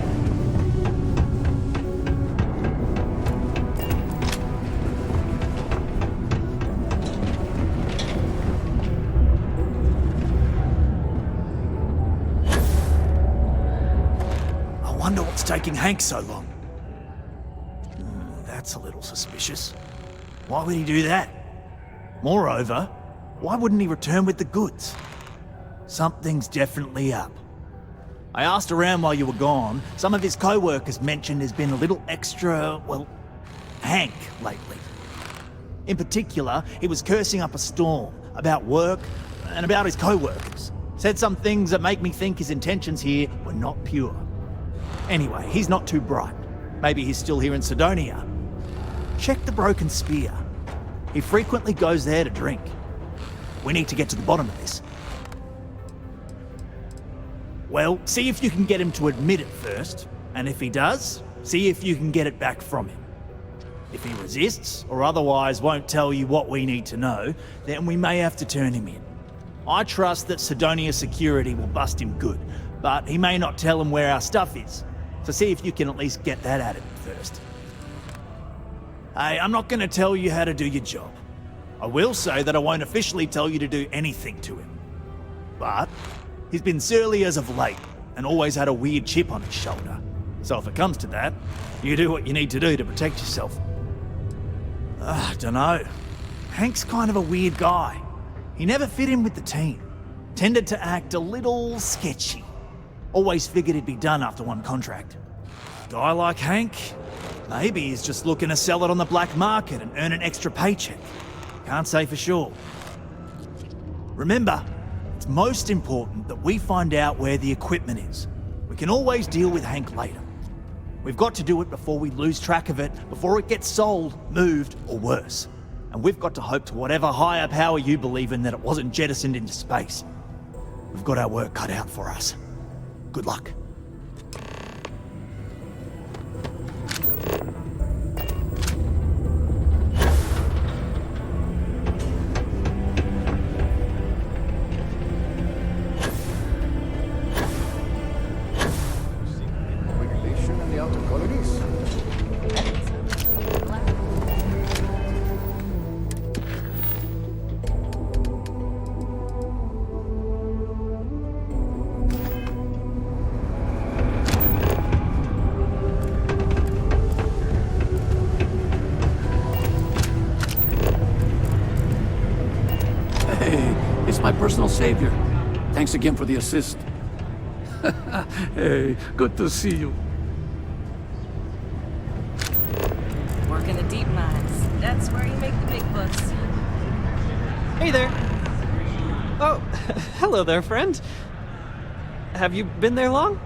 S7: I wonder what's taking Hank so long. That's a little suspicious. Why would he do that? Moreover, why wouldn't he return with the goods? Something's definitely up. I asked around while you were gone. Some of his co-workers mentioned there's been a little extra, well, Hank lately. In particular, he was cursing up a storm about work and about his co-workers. Said some things that make me think his intentions here were not pure. Anyway, he's not too bright. Maybe he's still here in Sidonia. Check the Broken Spear. He frequently goes there to drink. We need to get to the bottom of this. Well, see if you can get him to admit it first, and if he does, see if you can get it back from him. If he resists, or otherwise won't tell you what we need to know, then we may have to turn him in. I trust that Sidonia Security will bust him good, but he may not tell him where our stuff is, so see if you can at least get that out of him first. Hey, I'm not going to tell you how to do your job. I will say that I won't officially tell you to do anything to him. But he's been surly as of late, and always had a weird chip on his shoulder. So if it comes to that, you do what you need to do to protect yourself. Dunno. Hank's kind of a weird guy. He never fit in with the team. Tended to act a little sketchy. Always figured he'd be done after one contract. Guy like Hank, maybe he's just looking to sell it on the black market and earn an extra paycheck. Can't say for sure. Remember, it's it's most important that we find out where the equipment is. We can always deal with Hank later. We've got to do it before we lose track of it, before it gets sold, moved, or worse. And we've got to hope to whatever higher power you believe in that it wasn't jettisoned into space. We've got our work cut out for us. Good luck.
S11: Regulation in the outer colonies.
S5: It's my personal savior. Thanks again for the assist. Hey, good to see you.
S21: Working the deep mines. That's where you make the big bucks.
S9: Hey there. Oh, hello there, friend. Have you been there long?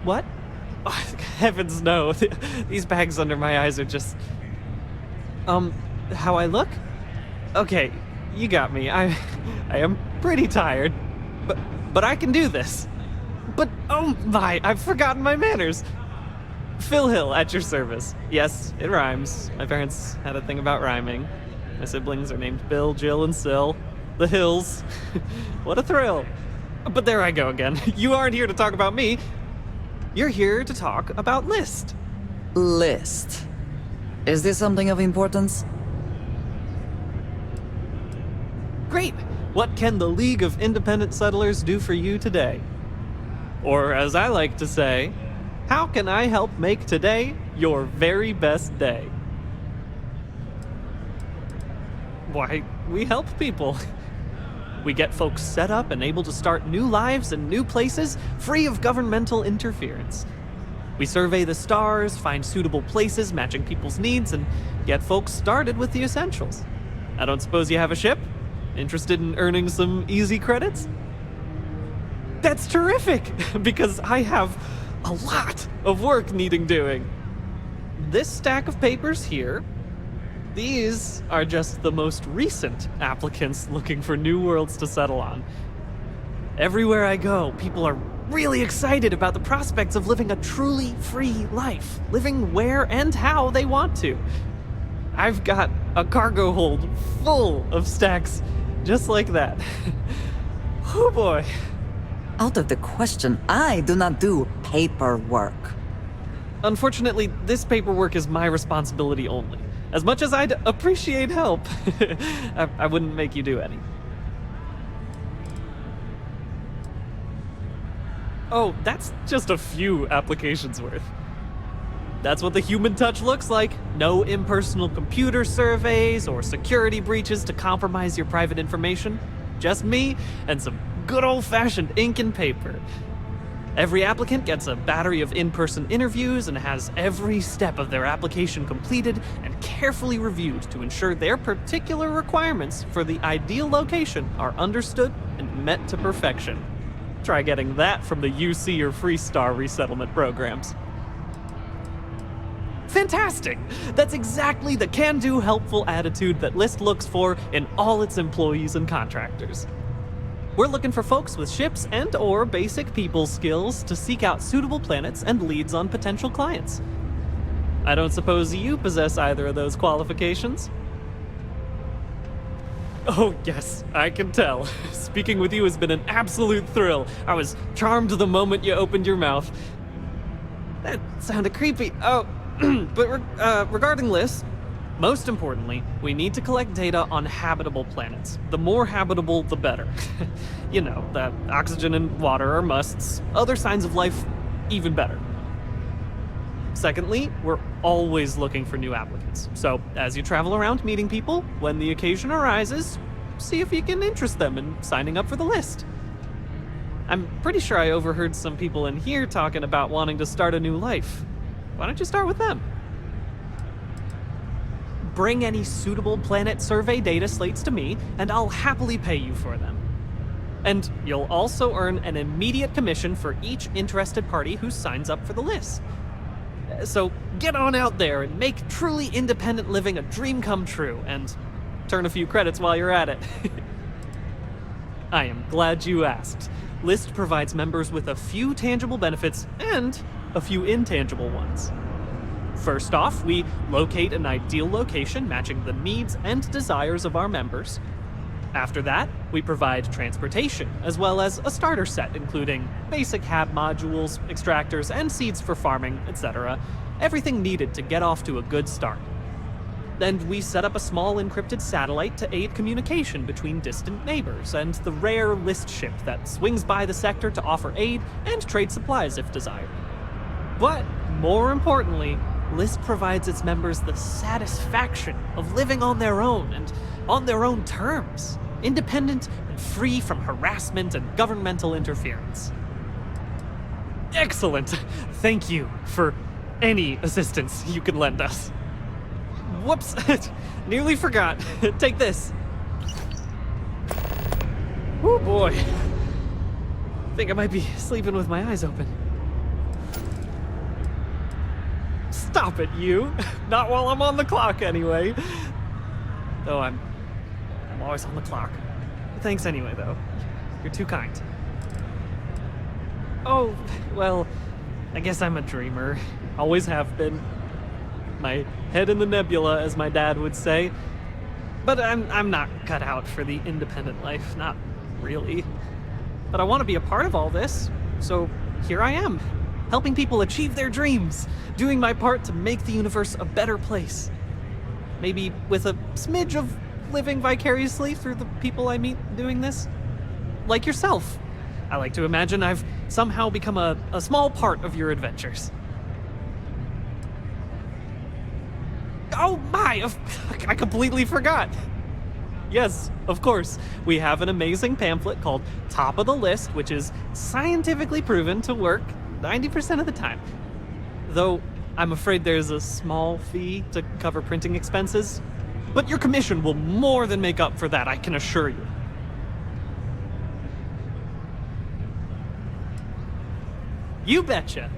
S9: What? Oh, heavens no. These bags under my eyes are just... how I look? Okay, you got me. I am pretty tired. But I can do this. But, oh my, I've forgotten my manners. Phil Hill, at your service. Yes, it rhymes. My parents had a thing about rhyming. My siblings are named Bill, Jill, and Sil. The Hills. What a thrill. But there I go again. You aren't here to talk about me. You're here to talk about List.
S10: List. Is this something of importance?
S9: Great! What can the League of Independent Settlers do for you today? Or, as I like to say, how can I help make today your very best day? Why, we help people. We get folks set up and able to start new lives in new places, free of governmental interference. We survey the stars, find suitable places matching people's needs, and get folks started with the essentials. I don't suppose you have a ship? Interested in earning some easy credits? That's terrific, because I have a lot of work needing doing. This stack of papers here, these are just the most recent applicants looking for new worlds to settle on. Everywhere I go, people are really excited about the prospects of living a truly free life, living where and how they want to. I've got a cargo hold full of stacks just like that. Oh boy.
S10: Out of the question, I do not do paperwork.
S9: Unfortunately, this paperwork is my responsibility only. As much as I'd appreciate help, I wouldn't make you do any. Oh, that's just a few applications worth. That's what the human touch looks like. No impersonal computer surveys or security breaches to compromise your private information. Just me and some good old-fashioned ink and paper. Every applicant gets a battery of in-person interviews and has every step of their application completed and carefully reviewed to ensure their particular requirements for the ideal location are understood and met to perfection. Try getting that from the UC or Freestar resettlement programs. Fantastic! That's exactly the can-do, helpful attitude that List looks for in all its employees and contractors. We're looking for folks with ships and/or basic people skills to seek out suitable planets and leads on potential clients. I don't suppose you possess either of those qualifications? Oh yes, I can tell. Speaking with you has been an absolute thrill. I was charmed the moment you opened your mouth. That sounded creepy. Oh, but regarding List, most importantly, we need to collect data on habitable planets. The more habitable, the better. You know, that oxygen and water are musts. Other signs of life, even better. Secondly, we're always looking for new applicants. So, as you travel around meeting people, when the occasion arises, see if you can interest them in signing up for the List. I'm pretty sure I overheard some people in here talking about wanting to start a new life. Why don't you start with them? bring any suitable planet survey data slates to me, and I'll happily pay you for them. And you'll also earn an immediate commission for each interested party who signs up for the list. So get on out there and make truly independent living a dream come true, and turn a few credits while you're at it. I am glad you asked. List provides members with a few tangible benefits and a few intangible ones. First off, we locate an ideal location matching the needs and desires of our members. After that, we provide transportation, as well as a starter set including basic hab modules, extractors, and seeds for farming, etc. Everything needed to get off to a good start. Then we set up a small encrypted satellite to aid communication between distant neighbors, and the rare List ship that swings by the sector to offer aid and trade supplies if desired. But, more importantly, List provides its members the satisfaction of living on their own and on their own terms, independent and free from harassment and governmental interference. Excellent! Thank you for any assistance you can lend us. Whoops! Nearly forgot. Take this. Oh boy. Think I might be sleeping with my eyes open. Stop it, you! Not while I'm on the clock, anyway. Though I'm always on the clock. Thanks anyway, though. You're too kind. Oh, well, I guess I'm a dreamer. Always have been. My head in the nebula, as my dad would say. But I'm not cut out for the independent life, not really. But I want to be a part of all this, so here I am, helping people achieve their dreams, doing my part to make the universe a better place. Maybe with a smidge of living vicariously through the people I meet doing this. Like yourself. I like to imagine I've somehow become a small part of your adventures. Oh my! I completely forgot! Yes, of course. We have an amazing pamphlet called Top of the List, which is scientifically proven to work 90% of the time. Though, I'm afraid there's a small fee to cover printing expenses. But your commission will more than make up for that, I can assure you. You betcha!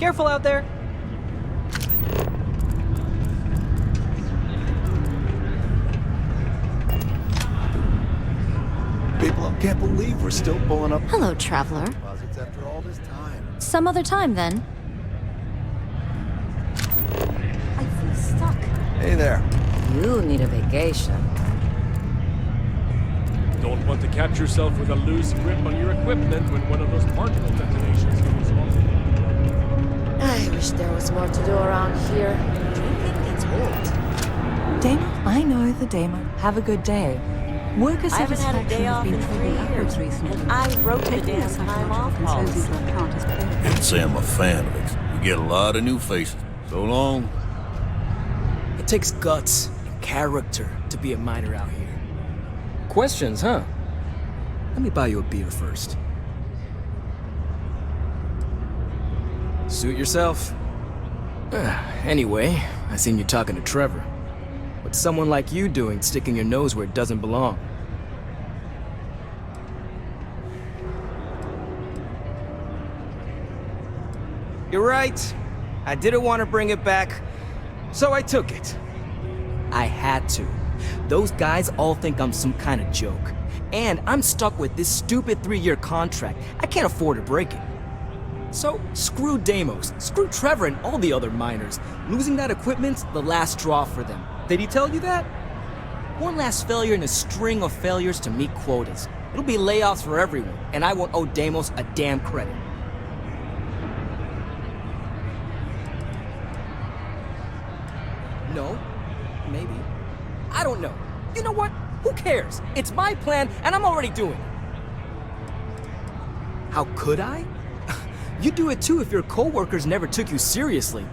S9: Careful out there!
S6: People, I can't believe we're still pulling up.
S12: Hello, traveler.
S6: Deposits after all this time.
S12: Some other time, then. I feel stuck.
S6: Hey there.
S15: You need a vacation.
S13: Don't want to catch yourself with a loose grip on your equipment when one of those particle detonations goes off.
S15: I wish there was more to do around here. Do you think that's old?
S10: Damon, I know the Damon. Have a good day. Worker
S21: I haven't had a day
S10: satisfaction has
S21: off
S10: been
S21: in 3
S10: trending upwards
S21: years,
S10: recently.
S21: and I wrote the
S10: Taking
S21: damn
S10: a
S21: time off
S10: psychological
S21: policy.
S10: account is better.
S16: Can't say I'm a fan of it. You get a lot of new faces. So long.
S25: It takes guts and character to be a miner out here. Questions, huh? Let me buy you a beer first. Suit yourself. Anyway, I seen you talking to Trevor. What's someone like you doing sticking your nose where it doesn't belong? You're right. I didn't want to bring it back, so I took it. I had to. Those guys all think I'm some kind of joke. And I'm stuck with this stupid 3-year contract. I can't afford to break it. So, screw Deimos, screw Trevor and all the other miners. Losing that equipment's the last straw for them. Did he tell you that? One last failure in a string of failures to meet quotas. It'll be layoffs for everyone, and I won't owe Deimos a damn credit. No. Maybe. I don't know. You know what? Who cares? It's my plan, and I'm already doing it. How could I? You'd do it too if your coworkers never took you seriously.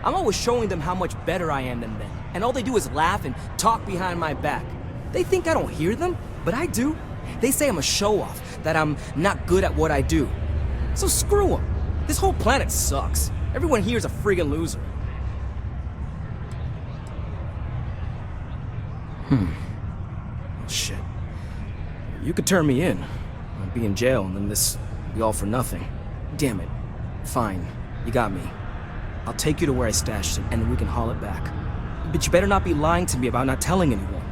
S25: I'm always showing them how much better I am than them, and all they do is laugh and talk behind my back. They think I don't hear them, but I do. They say I'm a show-off, that I'm not good at what I do. So screw them. This whole planet sucks. Everyone here is a friggin' loser. Oh, shit. You could turn me in. I'd be in jail, and then this be all for nothing. Damn it. Fine. You got me. I'll take you to where I stashed it, and then we can haul it back. But you better not be lying to me about not telling anyone.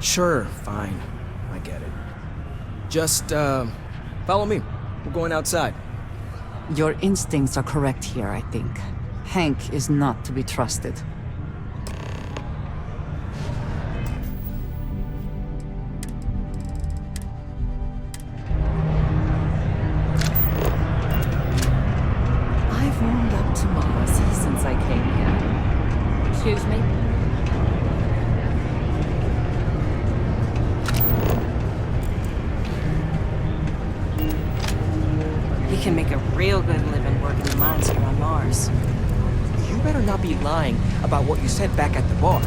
S25: Sure, fine. I get it. Just, follow me. We're going outside.
S10: Your instincts are correct here, I think. Hank is not to be trusted. I've warmed up to Mars since I came here.
S12: Excuse me?
S21: You can make a real good living working the mines here on Mars.
S25: You better not be lying about what you said back at the bar.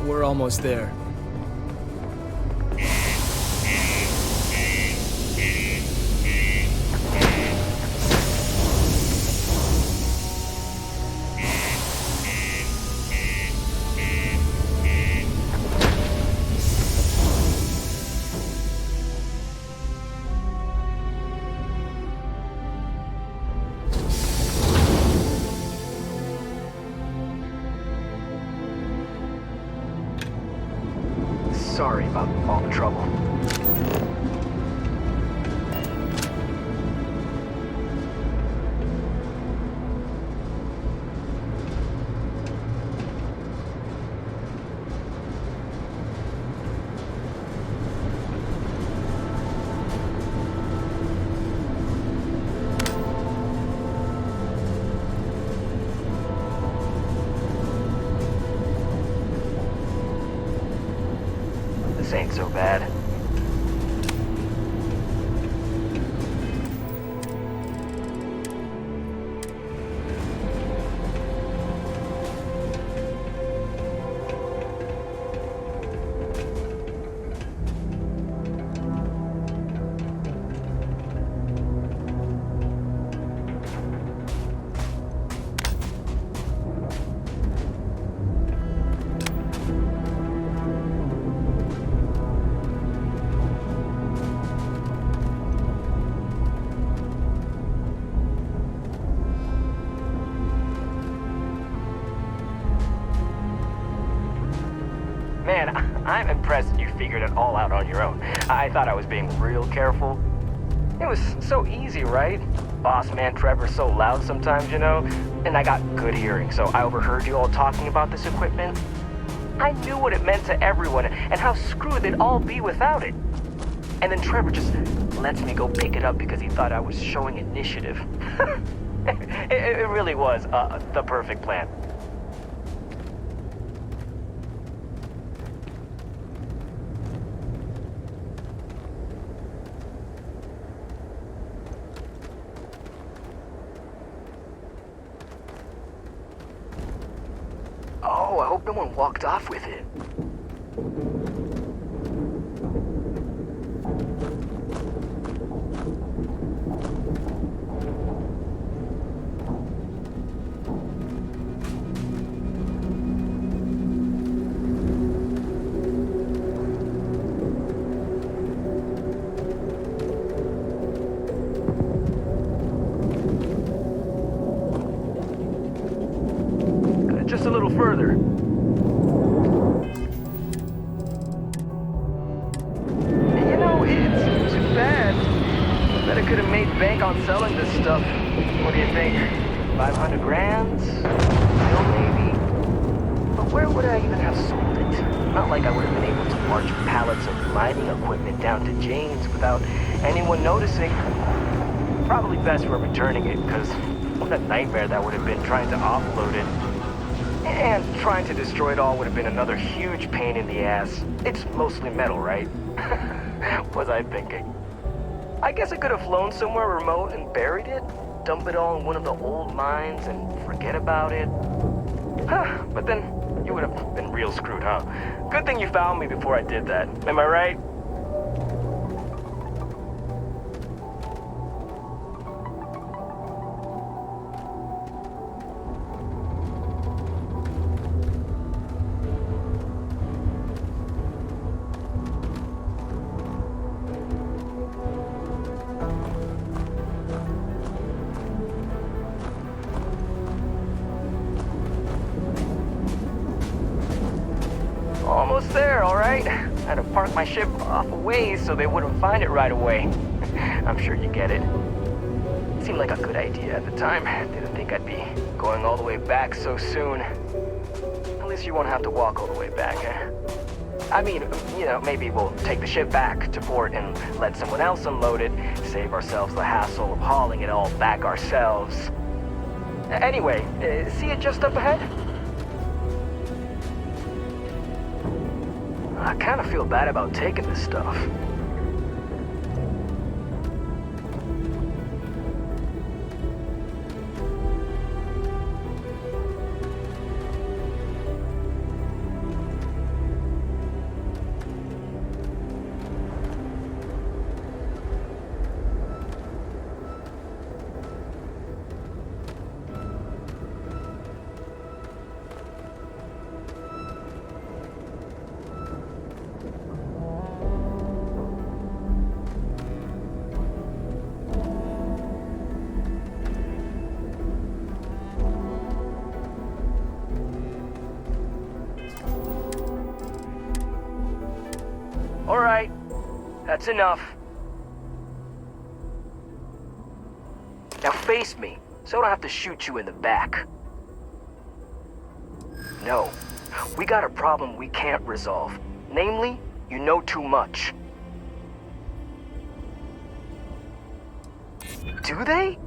S25: We're almost there. Sorry about all the trouble. This ain't so bad. Man, I'm impressed that you figured it all out on your own. I thought I was being real careful. It was so easy, right? Boss man Trevor's so loud sometimes, you know? And I got good hearing, so I overheard you all talking about this equipment. I knew what it meant to everyone and how screwed they'd all be without it. And then Trevor just lets me go pick it up because he thought I was showing initiative. It really was the perfect plan. Oh, I hope no one walked off with it. Just a little further. You know, it's too bad. Bet I could have made bank on selling this stuff. What do you think? 500 grand? Still maybe? But where would I even have sold it? Not like I would have been able to march pallets of mining equipment down to Jane's without anyone noticing. Probably best for returning it, because what a nightmare that would have been trying to offload it. And trying to destroy it all would have been another huge pain in the ass. It's mostly metal, right? Was I thinking? I guess I could have flown somewhere remote and buried it, dump it all in one of the old mines and forget about it. Huh, but then you would have been real screwed, huh? Good thing you found me before I did that. Am I right? Almost there, all right? I had to park my ship off a ways so they wouldn't find it right away. I'm sure you get it. Seemed like a good idea at the time. Didn't think I'd be going all the way back so soon. At least you won't have to walk all the way back, eh? I mean, maybe we'll take the ship back to port and let someone else unload it, save ourselves the hassle of hauling it all back ourselves. Anyway, see it just up ahead? I kind of feel bad about taking this stuff. All right, that's enough. Now face me, so I don't have to shoot you in the back. No, we got a problem we can't resolve. Namely, you know too much. Do they?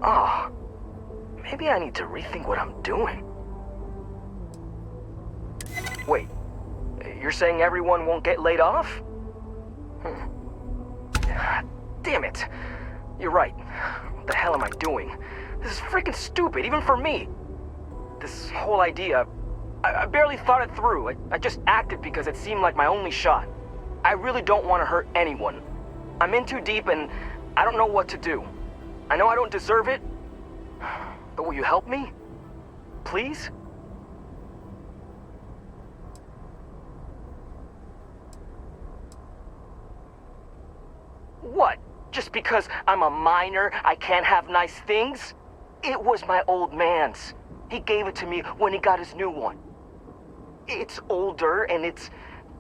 S25: Oh, maybe I need to rethink what I'm doing. Wait. You're saying everyone won't get laid off? Damn it. You're right. What the hell am I doing? This is freaking stupid, even for me. This whole idea, I barely thought it through. I just acted because it seemed like my only shot. I really don't want to hurt anyone. I'm in too deep and I don't know what to do. I know I don't deserve it, but will you help me? Please? What? Just because I'm a minor, I can't have nice things? It was my old man's. He gave it to me when he got his new one. It's older and it's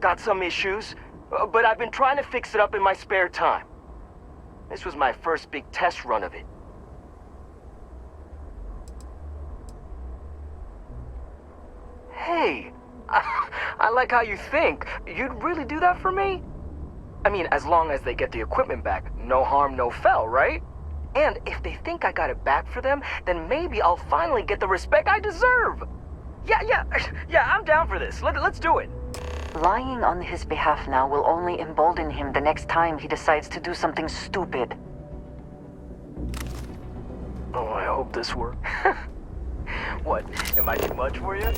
S25: got some issues, but I've been trying to fix it up in my spare time. This was my first big test run of it. Hey, I like how you think. You'd really do that for me? I mean, as long as they get the equipment back, no harm, no foul, right? And if they think I got it back for them, then maybe I'll finally get the respect I deserve. Yeah, I'm down for this. Let's do it.
S10: Lying on his behalf now will only embolden him the next time he decides to do something stupid.
S25: Oh, I hope this works. What, am I too much for you?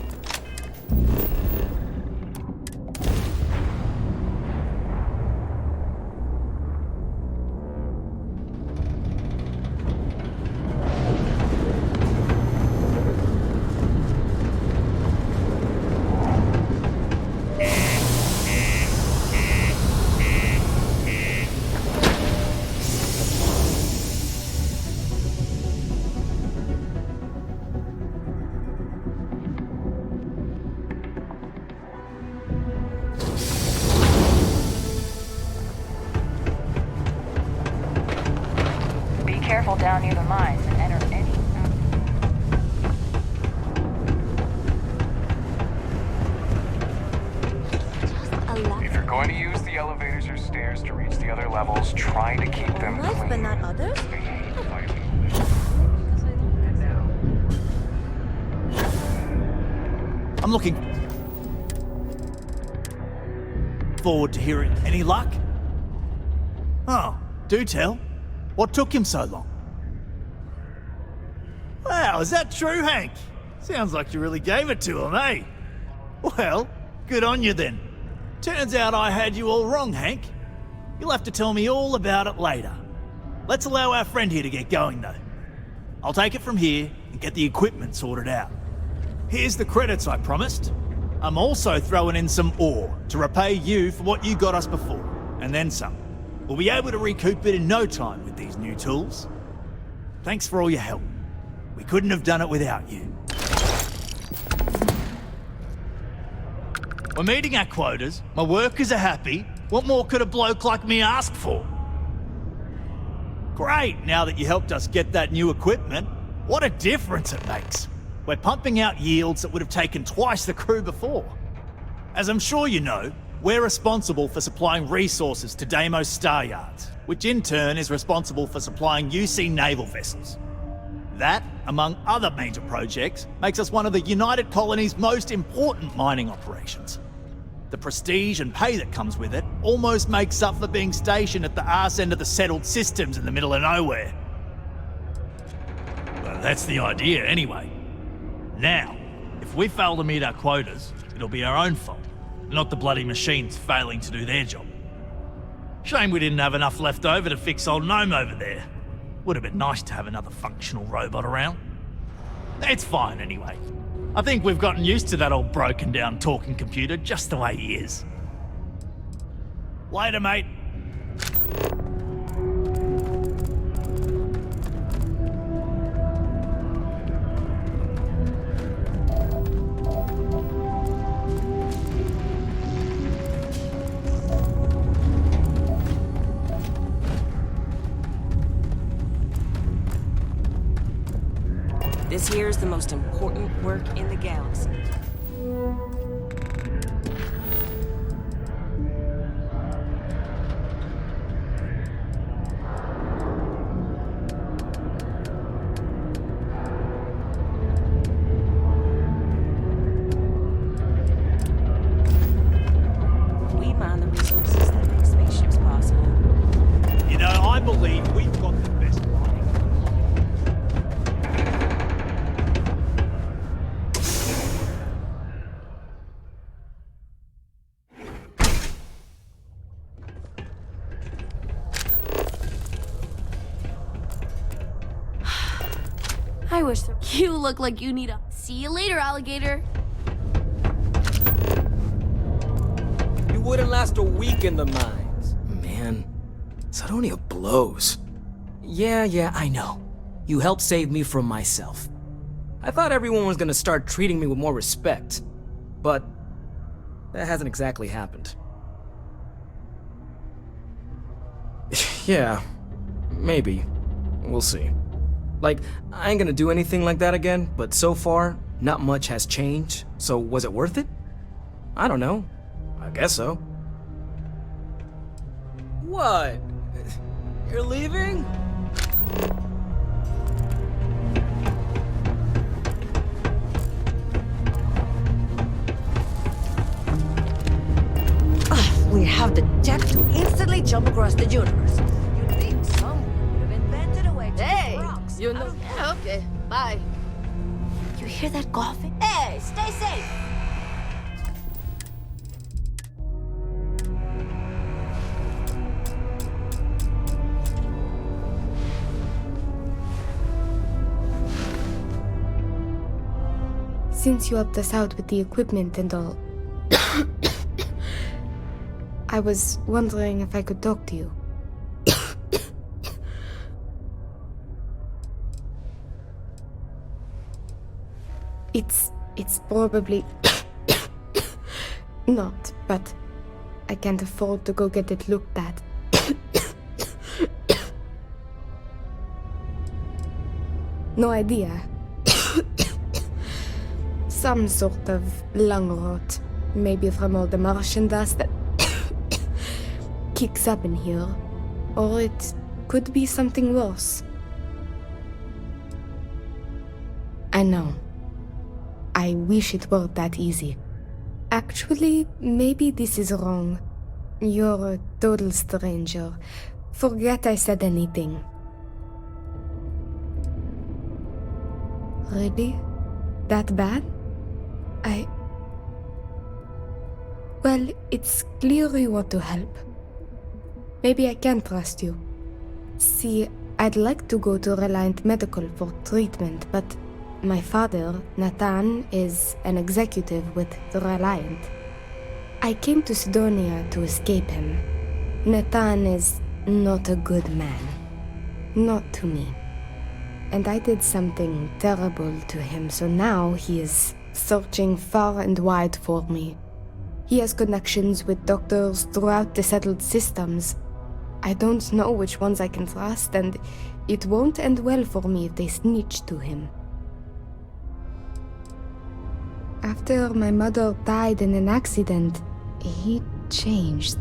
S2: Careful down near the mines and enter any...
S1: If you're going to use the elevators or stairs to reach the other levels, try to keep them
S12: Life,
S1: clean.
S12: but not others?
S7: I'm looking forward to hearing any luck. Oh, do tell. What took him so long? Wow, is that true, Hank? Sounds like you really gave it to him, eh? Well, good on you then. Turns out I had you all wrong, Hank. You'll have to tell me all about it later. Let's allow our friend here to get going, though. I'll take it from here and get the equipment sorted out. Here's the credits I promised. I'm also throwing in some ore to repay you for what you got us before, and then some. We'll be able to recoup it in no time with these new tools. Thanks for all your help. We couldn't have done it without you. We're meeting our quotas, my workers are happy. What more could a bloke like me ask for? Great, now that you helped us get that new equipment, what a difference it makes. We're pumping out yields that would have taken twice the crew before. As I'm sure you know, we're responsible for supplying resources to Deimos Star Yards, which in turn is responsible for supplying UC naval vessels. That, among other major projects, makes us one of the United Colony's most important mining operations. The prestige and pay that comes with it almost makes up for being stationed at the arse end of the settled systems in the middle of nowhere. Well, that's the idea anyway. Now, if we fail to meet our quotas, it'll be our own fault, not the bloody machines failing to do their job. Shame we didn't have enough left over to fix old Gnome over there. Would have been nice to have another functional robot around. It's fine anyway. I think we've gotten used to that old broken down talking computer just the way he is. Later, mate.
S21: This here is the most important work in the galaxy. We mine the resources that make spaceships possible.
S7: You know, I believe we've got the best mining.
S12: I wish you look like you need a... See you later, alligator.
S25: You wouldn't last a week in the mines. Man, Sardonia blows. Yeah, I know. You helped save me from myself. I thought everyone was gonna start treating me with more respect, but that hasn't exactly happened. Yeah, maybe. We'll see. Like, I ain't gonna do anything like that again, but so far, not much has changed, so was it worth it? I don't know. I guess so. What? You're leaving?
S15: We have the tech to instantly jump across the universe. You'd think someone would have invented a way to get rocks.
S12: You know... Yeah, okay. Bye. You hear that coughing?
S15: Hey, stay safe!
S8: Since you helped us out with the equipment and all, I was wondering if I could talk to you. It's probably not, but I can't afford to go get it looked at. No idea. Some sort of lung rot. Maybe from all the Martian dust that kicks up in here. Or it could be something worse. I know. I wish it were that easy. Actually, maybe this is wrong. You're a total stranger. Forget I said anything. Really? That bad? Well, it's clear you want to help. Maybe I can trust you. See, I'd like to go to Reliant Medical for treatment, but my father, Nathan, is an executive with the Reliant. I came to Sidonia to escape him. Nathan is not a good man. Not to me. And I did something terrible to him, so now he is searching far and wide for me. He has connections with doctors throughout the settled systems. I don't know which ones I can trust, and it won't end well for me if they snitch to him. After my mother died in an accident, he changed.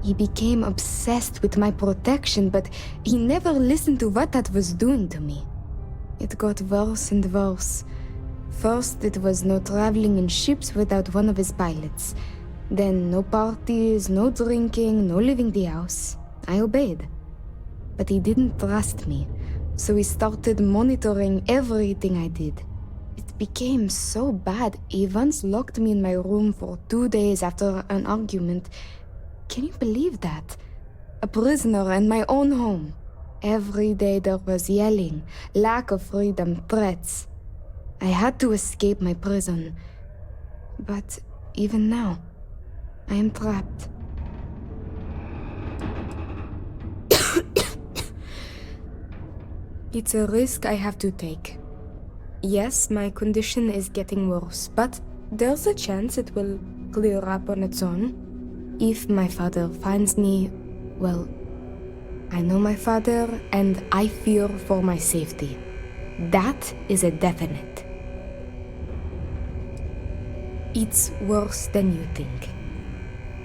S8: He became obsessed with my protection, but he never listened to what that was doing to me. It got worse and worse. First, it was no traveling in ships without one of his pilots. Then no parties, no drinking, no leaving the house. I obeyed. But he didn't trust me, so he started monitoring everything I did. It became so bad, he once locked me in my room for 2 days after an argument. Can you believe that? A prisoner in my own home. Every day there was yelling, lack of freedom, threats. I had to escape my prison. But even now, I am trapped. It's a risk I have to take. Yes, my condition is getting worse, but there's a chance it will clear up on its own. If my father finds me, well, I know my father and I fear for my safety. That is a definite. It's worse than you think.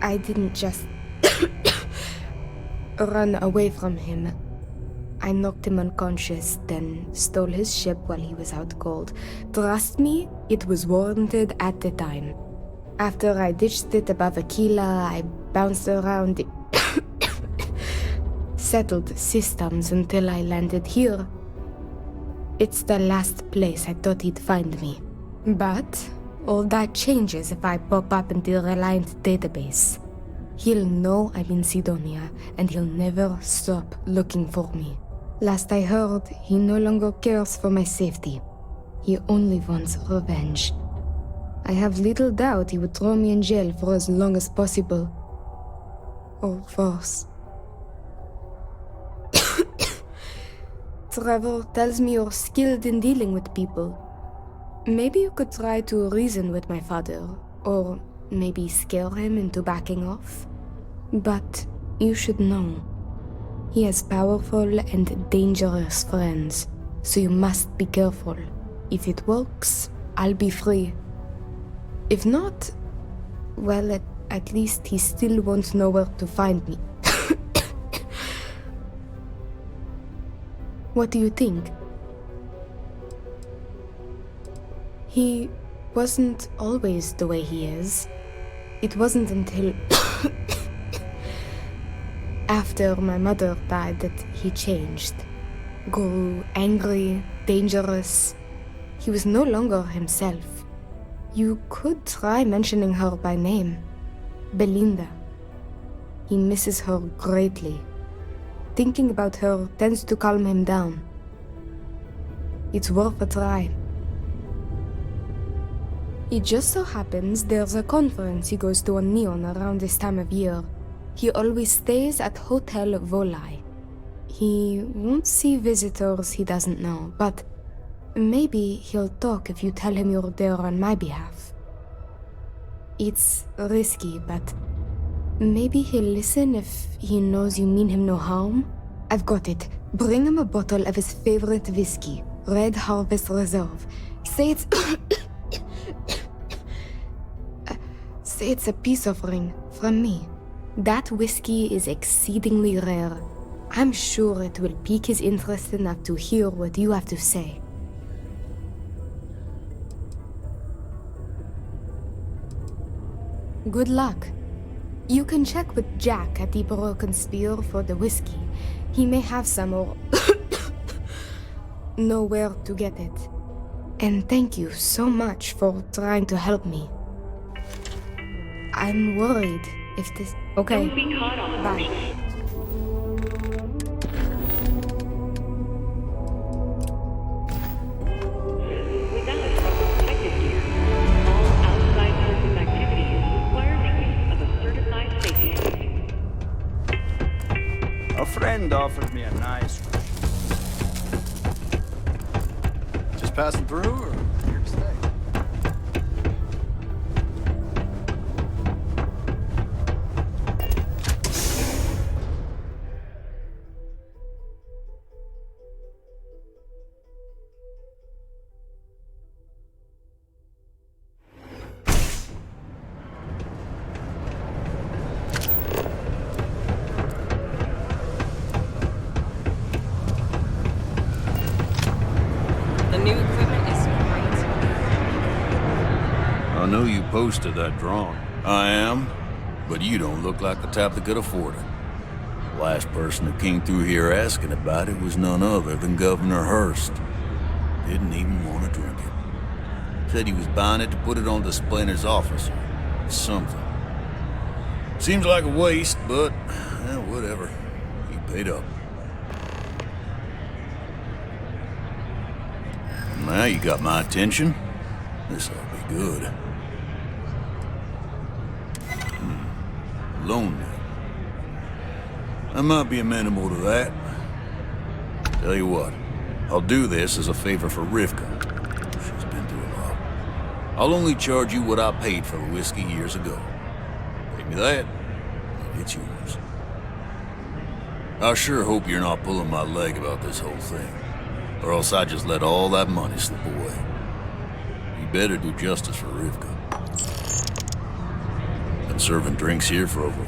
S8: I didn't just run away from him. I knocked him unconscious, then stole his ship while he was out cold. Trust me, it was warranted at the time. After I ditched it above Aquila, I bounced around the settled systems until I landed here. It's the last place I thought he'd find me. But all that changes if I pop up in the Reliant database. He'll know I'm in Sidonia, and he'll never stop looking for me. Last I heard, he no longer cares for my safety. He only wants revenge. I have little doubt he would throw me in jail for as long as possible. Or worse. Trevor tells me you're skilled in dealing with people. Maybe you could try to reason with my father, or maybe scare him into backing off. But you should know, he has powerful and dangerous friends, so you must be careful. If it works, I'll be free. If not, well, at least he still won't know where to find me. What do you think? He wasn't always the way he is. It wasn't until after my mother died that he changed. Grew angry, dangerous. He was no longer himself. You could try mentioning her by name. Belinda. He misses her greatly. Thinking about her tends to calm him down. It's worth a try. It just so happens there's a conference he goes to on Neon around this time of year. He always stays at Hotel Volai. He won't see visitors he doesn't know, but maybe he'll talk if you tell him you're there on my behalf. It's risky, but maybe he'll listen if he knows you mean him no harm. I've got it. Bring him a bottle of his favorite whiskey, Red Harvest Reserve. Say it's a peace offering from me. That whiskey is exceedingly rare. I'm sure it will pique his interest enough to hear what you have to say. Good luck. You can check with Jack at the Broken Spear for the whiskey. He may have some or know where to get it. And thank you so much for trying to help me. I'm worried if this... Okay,
S23: Don't be caught on
S8: bye.
S23: Without proper protective gear, all outside surface activities require the use of a certified safety.
S17: A friend offered me a nice cushion.
S6: Just passing through, or here to stay?
S21: The new equipment is great.
S3: I know you posted that drawing.
S16: I am, but you don't look like the type that could afford it. The last person who came through here asking about it was none other than Governor Hurst. Didn't even want to drink it. Said he was buying it to put it on display in his office or something. Seems like a waste, but whatever. He paid up. Now you got my attention. This'll be good. Loan me. I might be amenable to that. Tell you what, I'll do this as a favor for Rivka. She's been through a lot. I'll only charge you what I paid for the whiskey years ago. Pay me that, and it's yours. I sure hope you're not pulling my leg about this whole thing, or else I just let all that money slip away. You better do justice for Rivka. Been serving drinks here for over...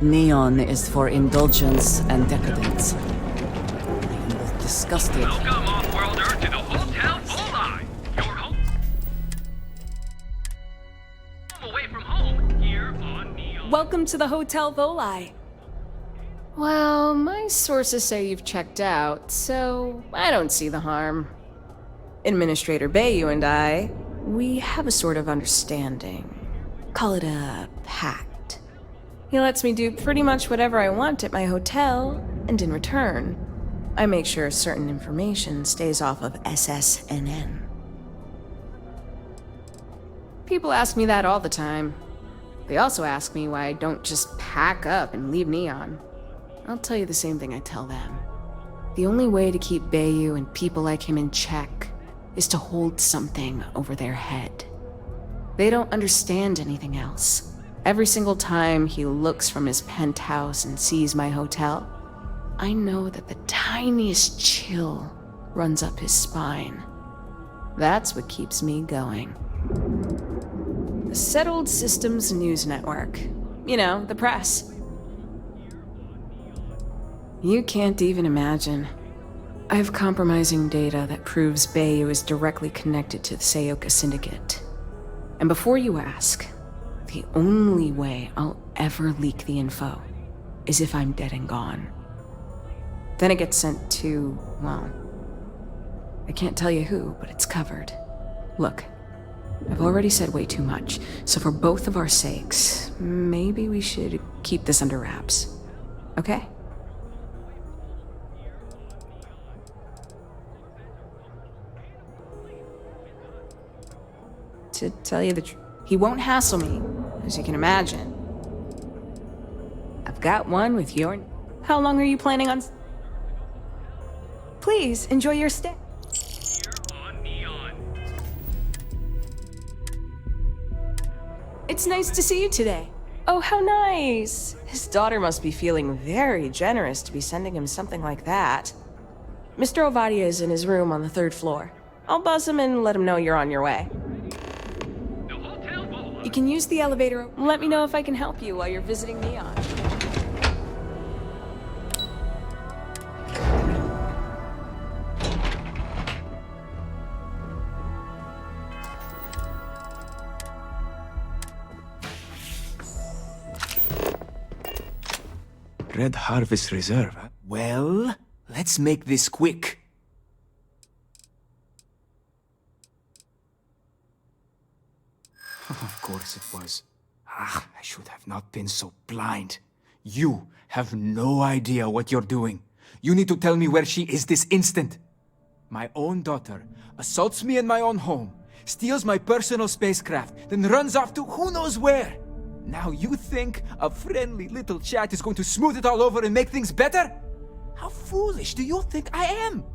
S10: Neon is for indulgence and decadence. I am both disgusted.
S1: Welcome, off-worlder, to the Hotel Volai. Your home away from home here on Neon.
S18: Welcome to the Hotel Volai. Well, my sources say you've checked out, so I don't see the harm. Administrator Bayu and I, we have a sort of understanding. Call it a pact. He lets me do pretty much whatever I want at my hotel, and in return, I make sure certain information stays off of SSNN. People ask me that all the time. They also ask me why I don't just pack up and leave Neon. I'll tell you the same thing I tell them. The only way to keep Bayu and people like him in check is to hold something over their head. They don't understand anything else. Every single time he looks from his penthouse and sees my hotel, I know that the tiniest chill runs up his spine. That's what keeps me going. The Settled Systems News Network. You know, the press. You can't even imagine. I have compromising data that proves Bayu is directly connected to the Seyoka Syndicate. And before you ask, the only way I'll ever leak the info is if I'm dead and gone. Then it gets sent to, well, I can't tell you who, but it's covered. Look, I've already said way too much, so for both of our sakes, maybe we should keep this under wraps. Okay? To tell you the truth, he won't hassle me, as you can imagine. I've got one with your... How long are you planning on... Please, enjoy your stay. It's nice to see you today. Oh, how nice! His daughter must be feeling very generous to be sending him something like that. Mr. Ovadia is in his room on the 3rd floor. I'll buzz him and let him know you're on your way. You can use the elevator. Let me know if I can help you while you're visiting Neon.
S14: Red Harvest Reserve, huh? Well, let's make this quick. Of course it was. I should have not been so blind. You have no idea what you're doing. You need to tell me where she is this instant. My own daughter assaults me in my own home, steals my personal spacecraft, then runs off to who knows where. Now you think a friendly little chat is going to smooth it all over and make things better? How foolish do you think I am?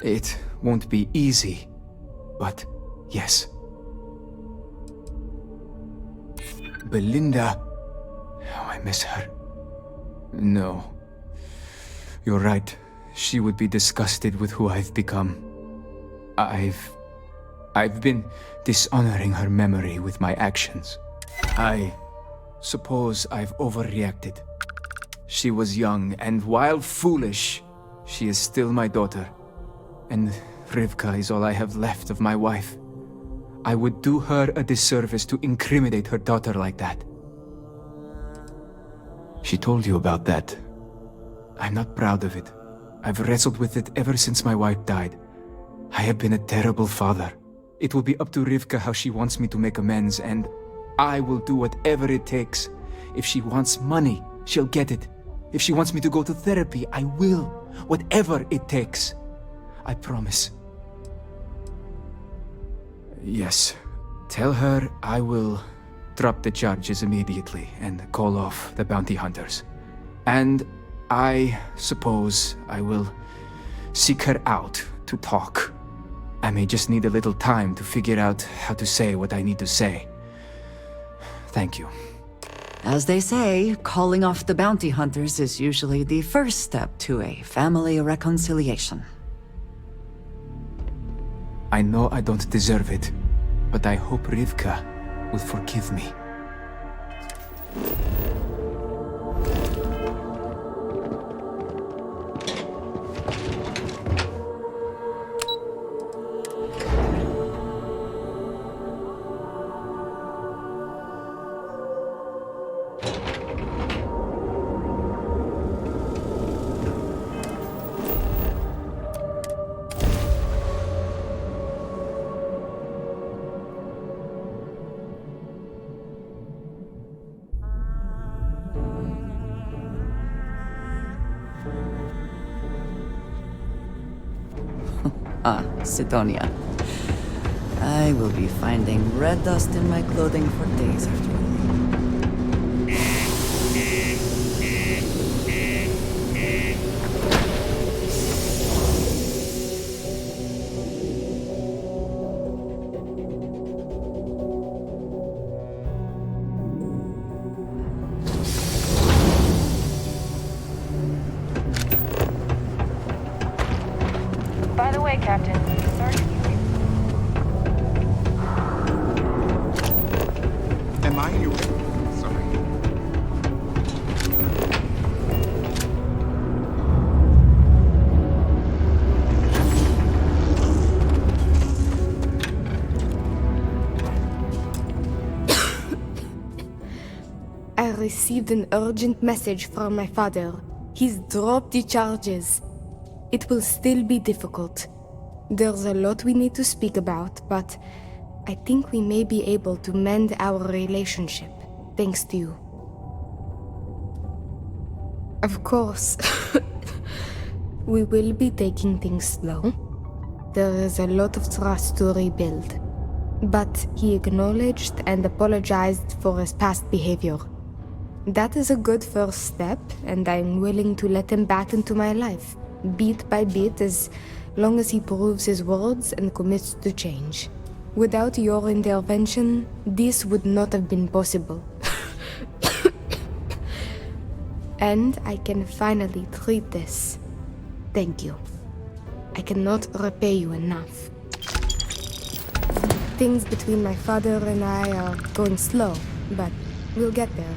S14: It won't be easy, but yes. Belinda, oh, I miss her. No. You're right. She would be disgusted with who I've become. I've been dishonoring her memory with my actions. I suppose I've overreacted. She was young, and while foolish, she is still my daughter. And Rivka is all I have left of my wife. I would do her a disservice to incriminate her daughter like that. She told you about that. I'm not proud of it. I've wrestled with it ever since my wife died. I have been a terrible father. It will be up to Rivka how she wants me to make amends, and I will do whatever it takes. If she wants money, she'll get it. If she wants me to go to therapy, I will. Whatever it takes. I promise. Yes. Tell her I will drop the charges immediately and call off the bounty hunters. And I suppose I will seek her out to talk. I may just need a little time to figure out how to say what I need to say. Thank you.
S10: As they say, calling off the bounty hunters is usually the first step to a family reconciliation.
S14: I know I don't deserve it, but I hope Rivka will forgive me.
S10: Sidonia. I will be finding red dust in my clothing for days after we leave.
S2: By the way, Captain, sorry to keep you.
S19: Am I in your way? Sorry.
S8: I received an urgent message from my father. He's dropped the charges. It will still be difficult. There's a lot we need to speak about, but I think we may be able to mend our relationship, thanks to you. Of course, we will be taking things slow. There is a lot of trust to rebuild. But he acknowledged and apologized for his past behavior. That is a good first step, and I'm willing to let him back into my life, bit by bit, as long as he proves his words and commits to change. Without your intervention, this would not have been possible. And I can finally treat this. Thank you. I cannot repay you enough. Things between my father and I are going slow, but we'll get there.